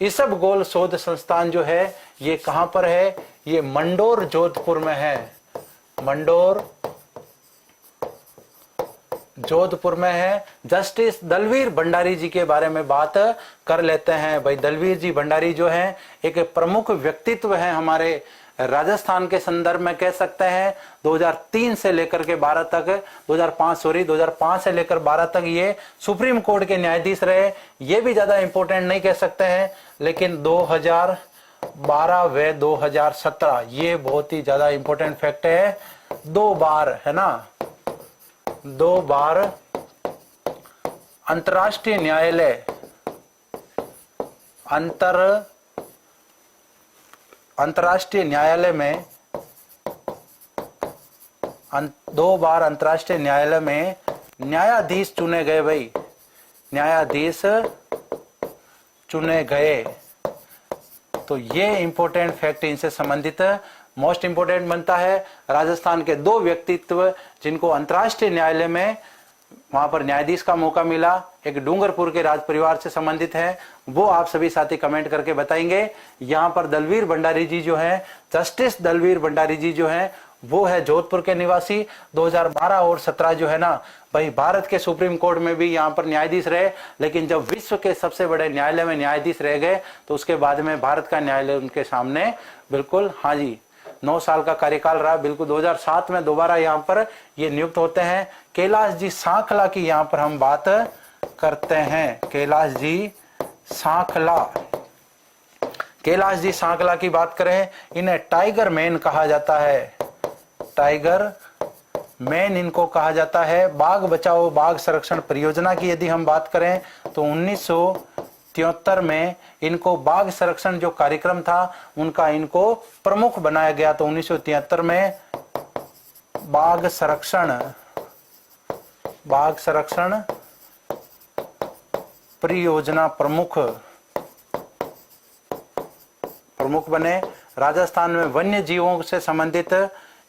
Speaker 1: इसबगोल शोध संस्थान जो है ये कहां पर है, ये मंडोर जोधपुर में है। मंडोर जोधपुर में है। जस्टिस दलवीर भंडारी जी के बारे में बात कर लेते हैं। भाई दलवीर जी भंडारी जो हैं एक प्रमुख व्यक्तित्व हैं हमारे राजस्थान के संदर्भ में, कह सकते हैं 2003 से लेकर के 12 तक, 2005 से लेकर 12 तक ये सुप्रीम कोर्ट के न्यायाधीश रहे। ये भी ज्यादा इंपॉर्टेंट नहीं कह सकते हैं, लेकिन 2012 व 2017 ये बहुत ही ज्यादा इंपॉर्टेंट फैक्ट है। 2 बार है ना, 2 बार अंतर्राष्ट्रीय न्यायालय अंतर्राष्ट्रीय न्यायालय में 2 बार अंतर्राष्ट्रीय न्यायालय में न्यायाधीश चुने गए। भाई न्यायाधीश चुने गए, तो ये इंपॉर्टेंट फैक्ट इनसे संबंधित मोस्ट इंपोर्टेंट बनता है। राजस्थान के 2 व्यक्तित्व जिनको अंतर्राष्ट्रीय न्यायालय में वहां पर न्यायाधीश का मौका मिला, एक डूंगरपुर के राज परिवार से संबंधित है, वो आप सभी साथी कमेंट करके बताएंगे। यहाँ पर दलवीर भंडारी जी जो हैं, जस्टिस दलवीर भंडारी जी जो हैं वो है जोधपुर के निवासी। 2012 और 17 जो है ना भाई, भारत के सुप्रीम कोर्ट में भी यहाँ पर न्यायाधीश रहे, लेकिन जब विश्व के सबसे बड़े न्यायालय में न्यायाधीश रह गए तो उसके बाद में भारत का न्यायालय उनके सामने बिल्कुल, हाँ जी, 9 साल का कार्यकाल रहा। बिल्कुल 2007 में दोबारा यहाँ पर ये नियुक्त होते हैं। कैलाश जी सांखला की यहाँ पर हम बात करते हैं। कैलाश जी सांखला की बात करें, इन्हें टाइगर मैन कहा जाता है। टाइगर मैन इनको कहा जाता है। बाघ बचाओ बाघ संरक्षण परियोजना की यदि हम बात करें तो 1973 में इनको बाघ संरक्षण जो कार्यक्रम था उनका इनको प्रमुख बनाया गया। तो 1973 में बाघ संरक्षण परियोजना प्रमुख बने। राजस्थान में वन्य जीवों से संबंधित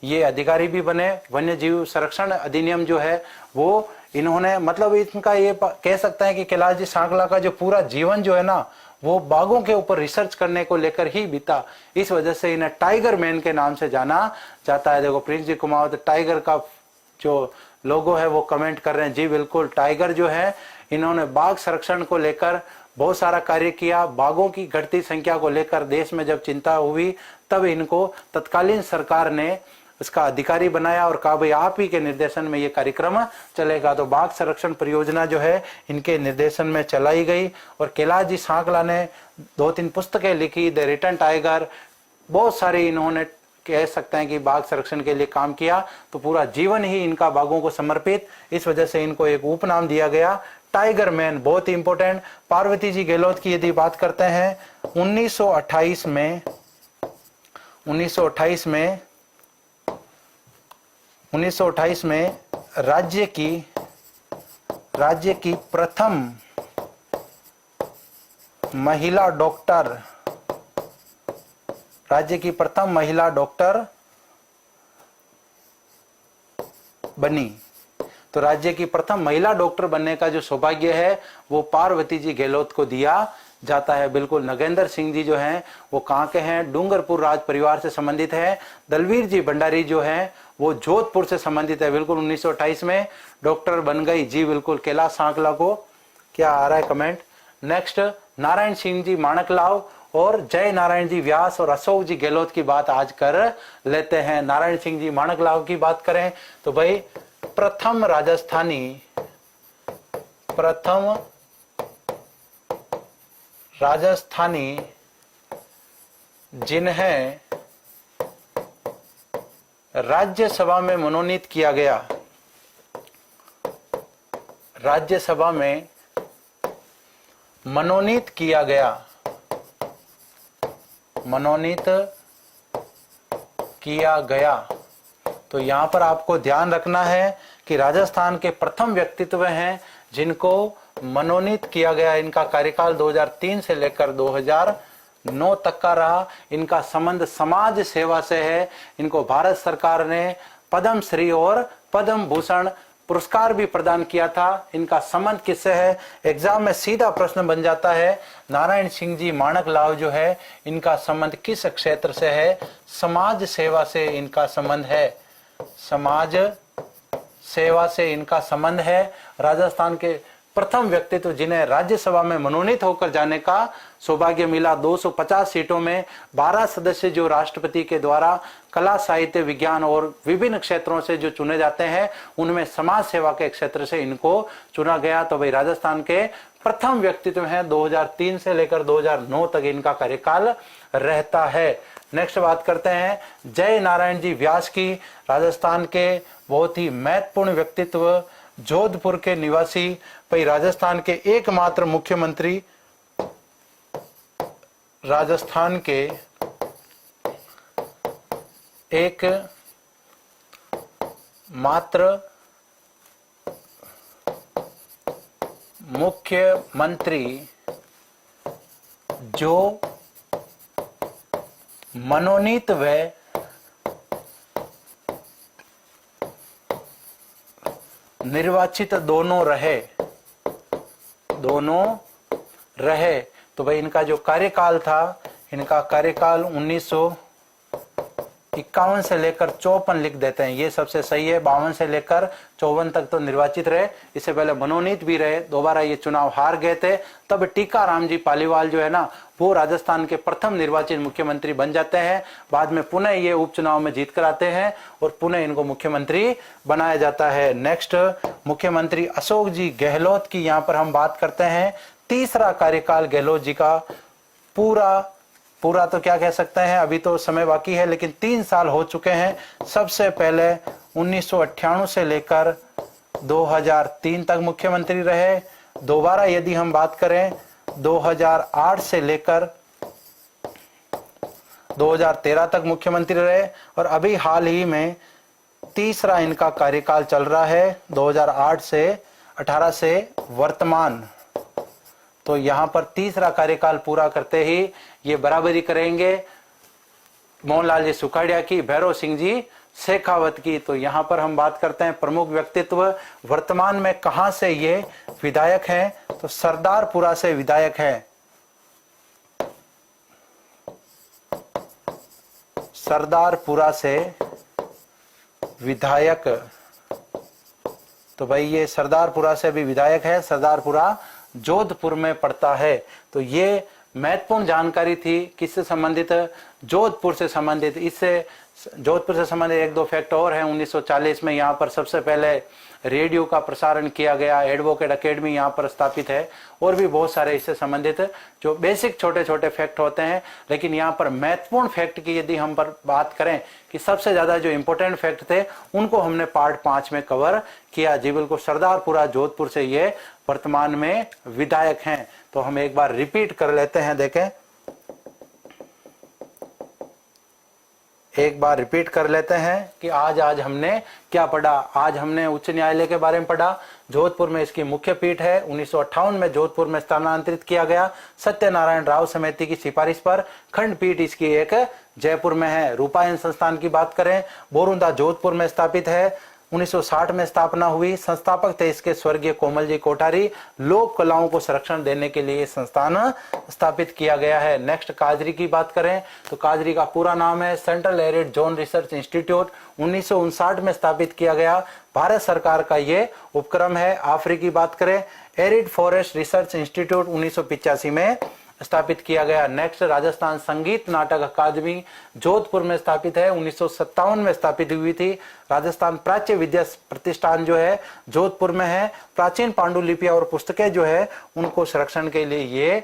Speaker 1: ये अधिकारी भी बने। वन्य जीव संरक्षण अधिनियम जो है वो इन्होंने, मतलब इनका ये कह सकते हैं कि कैलाश जी सांखला का जो पूरा जीवन जो है ना वो बाघों के ऊपर रिसर्च करने को लेकर ही बीता। इस वजह से इन्हें टाइगर मैन के नाम से जाना जाता है। देखो प्रिंस जी कुमावत टाइगर का जो लोगो है वो कमेंट कर रहे हैं। जी बिल्कुल, टाइगर जो है इन्होंने बाघ संरक्षण को लेकर बहुत सारा कार्य किया। बाघों की घटती संख्या को लेकर देश में जब चिंता हुई तब इनको तत्कालीन सरकार ने इसका अधिकारी बनाया और कहा भाई आप ही के निर्देशन में ये कार्यक्रम चलेगा। तो बाघ संरक्षण परियोजना जो है इनके निर्देशन में चलाई गई और कैलाश जी सांकला ने 2-3 पुस्तकें लिखी, द रिटर्न टाइगर, बहुत सारे इन्होंने कह सकते हैं कि बाघ संरक्षण के लिए काम किया। तो पूरा जीवन ही इनका बाघों को समर्पित, इस वजह से इनको एक उपनाम दिया गया टाइगर मैन। बहुत ही इंपॉर्टेंट। पार्वती जी गहलोत की यदि बात करते हैं 1928 में राज्य की प्रथम महिला डॉक्टर बनी। तो राज्य की प्रथम महिला डॉक्टर बनने का जो सौभाग्य है वो पार्वती जी गहलोत को दिया जाता है। बिल्कुल। नगेंद्र सिंह जी जो हैं वो कहाँ के हैं? डूंगरपुर राज परिवार से संबंधित है। दलवीर जी भंडारी जो हैं वो जोधपुर से संबंधित है। बिल्कुल 1928 में डॉक्टर बन गई। जी बिल्कुल। कैलाश सांकला को क्या आ रहा है कमेंट? नेक्स्ट, नारायण सिंह जी माणकलाव और जय नारायण जी व्यास और अशोक जी गहलोत की बात आज कर लेते हैं। नारायण सिंह जी माणकलाव की बात करें तो भाई प्रथम राजस्थानी जिन्हें राज्यसभा में मनोनीत किया गया, राज्यसभा में मनोनीत किया गया। तो यहां पर आपको ध्यान रखना है कि राजस्थान के प्रथम व्यक्तित्व हैं जिनको मनोनीत किया गया। इनका कार्यकाल 2003 से लेकर 2009 तक का रहा। इनका संबंध समाज सेवा से है। इनको भारत सरकार ने पद्म श्री और पद्म भूषण पुरस्कार भी प्रदान किया था। इनका संबंध किससे है? एग्जाम में सीधा प्रश्न बन जाता है। नारायण सिंह जी माणकलाव जो है इनका संबंध किस क्षेत्र से है? समाज सेवा से इनका संबंध है। समाज सेवा से इनका संबंध है। राजस्थान के प्रथम व्यक्तित्व जिन्हें राज्यसभा में मनोनीत होकर जाने का सौभाग्य मिला। 250 सीटों में 12 सदस्य जो राष्ट्रपति के द्वारा कला, साहित्य, विज्ञान और विभिन्न क्षेत्रों से जो चुने जाते हैं उनमें समाज सेवा के क्षेत्र से इनको चुना गया। तो भाई राजस्थान के प्रथम व्यक्तित्व हैं। 2003 से लेकर 2009 तक इनका कार्यकाल रहता है। नेक्स्ट बात करते हैं जय नारायण जी व्यास की। राजस्थान के बहुत ही महत्वपूर्ण व्यक्तित्व, जोधपुर के निवासी, भाई राजस्थान के एकमात्र मुख्यमंत्री, राजस्थान के एक मात्र मुख्यमंत्री जो मनोनीत व निर्वाचित दोनों रहे। तो भाई इनका जो कार्यकाल था, इनका कार्यकाल 1951 से लेकर 54 लिख देते हैं, ये सबसे सही है। 52 से लेकर 54 तक तो निर्वाचित रहे, इससे पहले मनोनीत भी रहे। दोबारा ये चुनाव हार गए थे, तब टीकाराम जी पालीवाल जो है ना वो राजस्थान के प्रथम निर्वाचित मुख्यमंत्री बन जाते हैं। बाद में पुनः ये उपचुनाव में जीत कर आते हैं और पुनः इनको मुख्यमंत्री बनाया जाता है। नेक्स्ट, मुख्यमंत्री अशोक जी गहलोत की यहाँ पर हम बात करते हैं। तीसरा कार्यकाल गहलोत जी का पूरा तो क्या कह सकते हैं, अभी तो समय बाकी है, लेकिन 3 साल हो चुके हैं। सबसे पहले 1998 से लेकर 2003 तक मुख्यमंत्री रहे। दोबारा यदि हम बात करें 2008 से लेकर 2013 तक मुख्यमंत्री रहे और अभी हाल ही में तीसरा इनका कार्यकाल चल रहा है 2008 से 18 से वर्तमान। तो यहां पर तीसरा कार्यकाल पूरा करते ही ये बराबरी करेंगे मोहनलाल जी सुखाड़िया की, भैरव सिंह जी शेखावत की। तो यहां पर हम बात करते हैं प्रमुख व्यक्तित्व। वर्तमान में कहां से ये विधायक हैं? तो सरदारपुरा से विधायक हैं। सरदारपुरा से विधायक, तो भाई ये सरदारपुरा से भी विधायक है, सरदारपुरा जोधपुर में पड़ता है। तो ये महत्वपूर्ण जानकारी थी, किससे संबंधित, जोधपुर से संबंधित। इससे जोधपुर से संबंधित एक दो फैक्ट और हैं। 1940 में यहाँ पर सबसे पहले रेडियो का प्रसारण किया गया, एडवोकेट अकेडमी यहाँ पर स्थापित है, और भी बहुत सारे इससे संबंधित जो बेसिक छोटे छोटे फैक्ट होते हैं। लेकिन यहाँ पर महत्वपूर्ण फैक्ट की यदि हम पर बात करें कि सबसे ज्यादा जो इंपॉर्टेंट फैक्ट थे उनको हमने पार्ट 5 में कवर किया। जी बिल्कुल, सरदारपुरा जोधपुर से ये वर्तमान में विधायक हैं। तो हम एक बार रिपीट कर लेते हैं, देखें एक बार रिपीट कर लेते हैं कि आज हमने क्या पढ़ा। आज हमने उच्च न्यायालय के बारे में पढ़ा। जोधपुर में इसकी मुख्य पीठ है। 1958 में जोधपुर में स्थानांतरित किया गया सत्यनारायण राव समिति की सिफारिश पर। खंडपीठ इसकी एक जयपुर में है। रूपायन संस्थान की बात करें, बोरुंदा जोधपुर में स्थापित है। 1960 में स्थापना हुई। संस्थापक थे इसके स्वर्गीय कोमल जी कोठारी। लोक कलाओं को संरक्षण देने के लिए संस्थान स्थापित किया गया है। नेक्स्ट काजरी की बात करें तो काजरी का पूरा नाम है central arid zone research institute. 1959 में स्थापित किया गया, भारत सरकार का ये उपक्रम है। आफरी की बात करें, एरिड फॉरेस्ट रिसर्च इंस्टीट्यूट 1985 में स्थापित किया गया। नेक्स्ट राजस्थान संगीत नाटक अकादमी जोधपुर में स्थापित है। 1957 में स्थापित हुई थी। राजस्थान प्राच्य विद्या प्रतिष्ठान जो है जोधपुर में है। प्राचीन पांडुलिपियां और पुस्तकें जो है उनको संरक्षण के लिए ये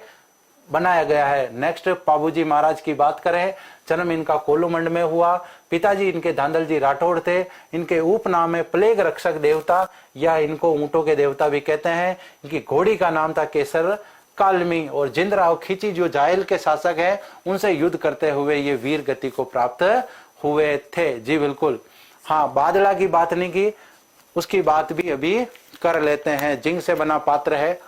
Speaker 1: बनाया गया है। नेक्स्ट पाबूजी महाराज की बात करें, जन्म इनका कोलूमंड में हुआ। पिताजी इनके धांधल जी राठौड़ थे। इनके उपनाम है प्लेग रक्षक देवता, या इनको ऊंटों के देवता भी कहते हैं। इनकी घोड़ी का नाम था केसर कालमी। और जिंदराव खींची जो जायल के शासक हैं उनसे युद्ध करते हुए ये वीर गति को प्राप्त हुए थे। जी बिल्कुल। हाँ, बादला की बात नहीं की, उसकी बात भी अभी कर लेते हैं। जिंक से बना पात्र है।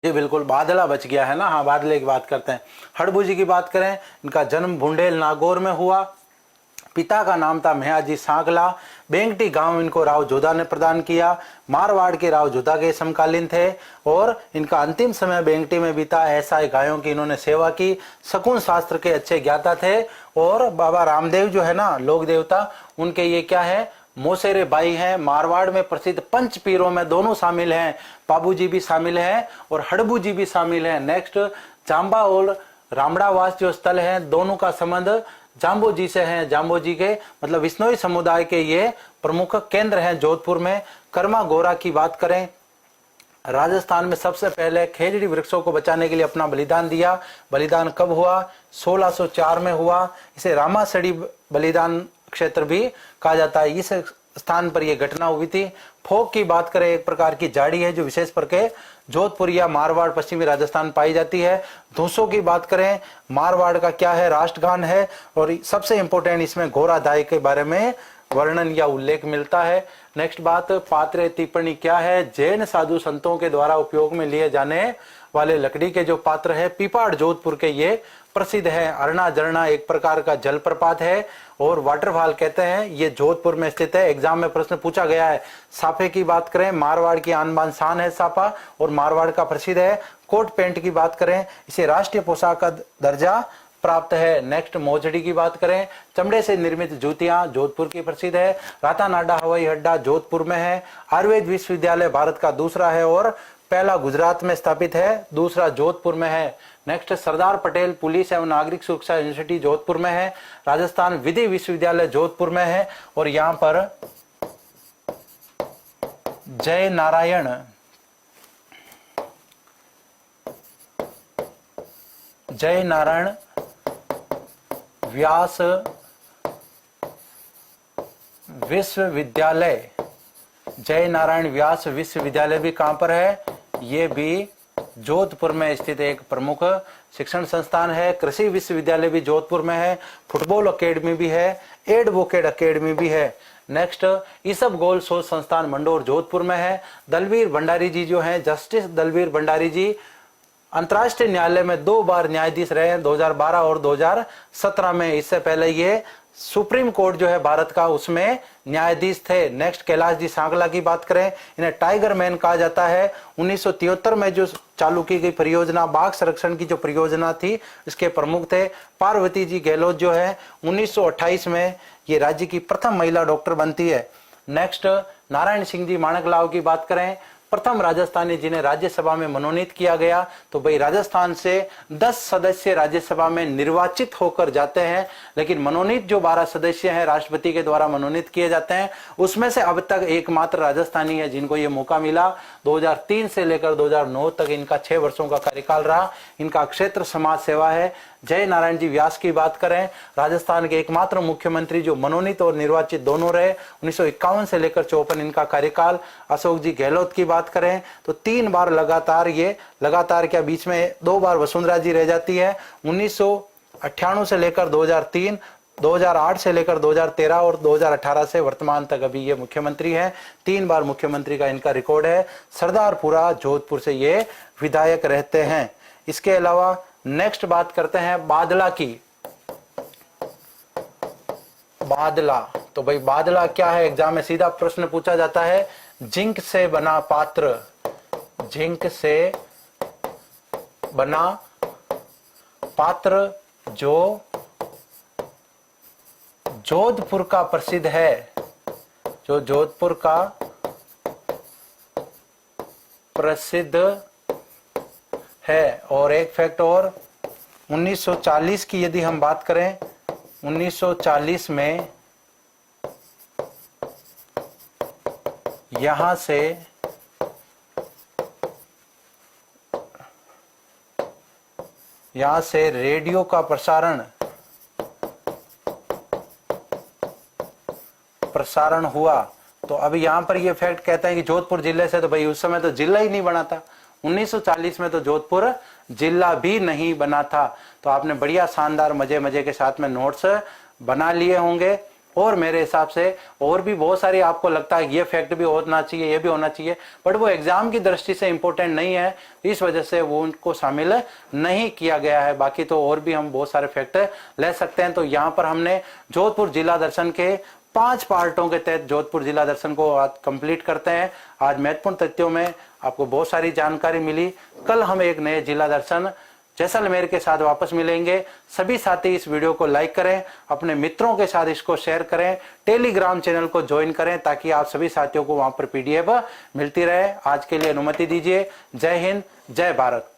Speaker 1: जी बिल्कुल, बादला बच गया है ना। हाँ, बादले की बात करते हैं। हड़बू जी की बात करें, इनका जन्म भुंडेल नागौर में हुआ। पिता का नाम था मेहाजी सांगला। बेंगटी गांव इनको राव जोधा ने प्रदान किया। मारवाड़ के राव जोधा के समकालीन थे और इनका अंतिम समय बेंगटी में बीता। ऐसा गायों की इन्होंने सेवा की। शकुन शास्त्र के अच्छे ज्ञाता थे। और बाबा रामदेव जो है ना लोक देवता, उनके ये क्या है, मोसेरे भाई हैं। मारवाड़ में प्रसिद्ध पंच पीरों में दोनों शामिल हैं। बाबू जी भी शामिल हैं और हड़बू जी भी शामिल हैं। नेक्स्ट जाम्बा और रामड़ावास जो स्थल है, दोनों का संबंध जाम्बो जी से है। जाम्बो जी के मतलब विष्णोई समुदाय के ये प्रमुख केंद्र हैं जोधपुर में। कर्मा गोरा की बात करें, राजस्थान में सबसे पहले खेजड़ी वृक्षों को बचाने के लिए अपना बलिदान दिया। बलिदान कब हुआ? 1604 में हुआ। इसे रामासड़ी बलिदान क्षेत्र भी कहा जाता है। इस स्थान पर यह घटना हुई थी। फोक की बात करें, एक प्रकार की झाड़ी है जो विशेष करके जोधपुर या मारवाड़ पश्चिमी राजस्थान पाई जाती है। धूसों की बात करें, मारवाड़ का क्या है, राष्ट्रगान है। और सबसे इंपॉर्टेंट इसमें घोड़ाधाई के बारे में वर्णन या उल्लेख मिलता है। नेक्स्ट बात, पात्र टिप्पणी क्या है? जैन साधु संतों के द्वारा उपयोग में लिए जाने वाले लकड़ी के जो पात्र है, पीपाड़ जोधपुर के ये प्रसिद्ध है। अरना झरना एक प्रकार का जलप्रपात है और वाटरफॉल कहते हैं। ये जोधपुर में स्थित है। एग्जाम में प्रश्न पूछा गया है। साफे की बात करें, मारवाड़ की आन बान शान है साफा और मारवाड़ का प्रसिद्ध है। कोट पैंट की बात करें, इसे राष्ट्रीय पोशाक का दर्जा प्राप्त है। नेक्स्ट मोजड़ी की बात करें, चमड़े से निर्मित जूतियां जोधपुर की प्रसिद्ध है। रातानाडा हवाई अड्डा जोधपुर में है। आयुर्वेद विश्वविद्यालय भारत का दूसरा है और पहला गुजरात में स्थापित है, दूसरा जोधपुर में है। नेक्स्ट सरदार पटेल पुलिस एवं नागरिक सुरक्षा यूनिवर्सिटी जोधपुर में है। राजस्थान विधि विश्वविद्यालय जोधपुर में है और यहाँ पर जय नारायण व्यास विश्वविद्यालय, जय नारायण व्यास विश्वविद्यालय भी कहां पर है? ये भी जोधपुर में स्थित एक प्रमुख शिक्षण संस्थान है। कृषि विश्वविद्यालय भी जोधपुर में है। फुटबॉल अकेडमी भी है। एडवोकेट अकेडमी भी है। नेक्स्ट ईसब गोल शोध संस्थान मंडोर जोधपुर में है। दलवीर भंडारी जी जो हैं, जस्टिस दलवीर भंडारी जी अंतर्राष्ट्रीय न्यायालय में 2 बार न्यायाधीश रहे, 2012 और 2017 में। इससे पहले ये सुप्रीम कोर्ट जो है भारत का, उसमें न्यायाधीश थे। नेक्स्ट कैलाश जी सांगला की बात करें, इन्हें टाइगर मैन कहा जाता है। 1973 में जो चालू की गई परियोजना, बाघ संरक्षण की जो परियोजना थी, इसके प्रमुख थे। पार्वती जी गहलोत जो है 1928 में ये राज्य की प्रथम महिला डॉक्टर बनती है। नेक्स्ट नारायण सिंह जी माणकलाव की बात करें, प्रथम राजस्थानी जिन्हें राज्यसभा में मनोनीत किया गया। तो भाई राजस्थान से 10 सदस्य राज्यसभा में निर्वाचित होकर जाते हैं, लेकिन मनोनीत जो 12 सदस्य हैं राष्ट्रपति के द्वारा मनोनीत किए जाते हैं, उसमें से अब तक एकमात्र राजस्थानी है जिनको ये मौका मिला। 2003 से लेकर 2009 तक इनका 6 वर्षों का कार्यकाल रहा। इनका क्षेत्र समाज सेवा है। जय नारायण जी व्यास की बात करें, राजस्थान के एकमात्र मुख्यमंत्री जो मनोनीत और निर्वाचित दोनों रहे। 1951 से लेकर 54 इनका कार्यकाल। अशोक जी गहलोत की बात करें तो 3 बार लगातार, ये लगातार क्या, बीच में 2 बार वसुंधरा जी रह जाती है। 1998 से लेकर 2003, 2008 से लेकर 2013 और 2018 से वर्तमान तक अभी ये मुख्यमंत्री हैं। 3 बार मुख्यमंत्री का इनका रिकॉर्ड है। सरदारपुरा जोधपुर से ये विधायक रहते हैं। इसके अलावा नेक्स्ट बात करते हैं बादला की। बादला, तो भाई बादला क्या है, एग्जाम में सीधा प्रश्न पूछा जाता है। जिंक से बना पात्र, जिंक से बना पात्र जो जोधपुर का प्रसिद्ध है, जो जोधपुर का प्रसिद्ध है। और एक फैक्ट और, 1940 की यदि हम बात करें, 1940 में यहां से रेडियो का प्रसारण हुआ। तो अभी यहां पर ये फैक्ट कहते हैं कि जोधपुर जिले से, तो भाई उस समय तो जिला ही नहीं बना था। 1940 में तो जोधपुर जिला भी नहीं बना था। तो आपने बढ़िया शानदार मजे के साथ में नोट्स बना लिए होंगे। और मेरे हिसाब से और भी बहुत सारी आपको लगता है ये फैक्ट भी होना चाहिए, ये भी होना चाहिए, बट वो एग्जाम की दृष्टि से इंपॉर्टेंट नहीं है, इस वजह से वो उनको शामिल नहीं किया गया है। बाकी तो और भी हम बहुत सारे फैक्ट ले सकते हैं। तो यहाँ पर हमने जोधपुर जिला दर्शन के 5 पार्टों के तहत जोधपुर जिला दर्शन को आज कंप्लीट करते हैं। आज महत्वपूर्ण तथ्यों में आपको बहुत सारी जानकारी मिली। कल हम एक नए जिला दर्शन जैसलमेर के साथ वापस मिलेंगे। सभी साथी इस वीडियो को लाइक करें, अपने मित्रों के साथ इसको शेयर करें, टेलीग्राम चैनल को ज्वाइन करें ताकि आप सभी साथियों को वहां पर PDF मिलती रहे। आज के लिए अनुमति दीजिए। जय हिंद, जय भारत।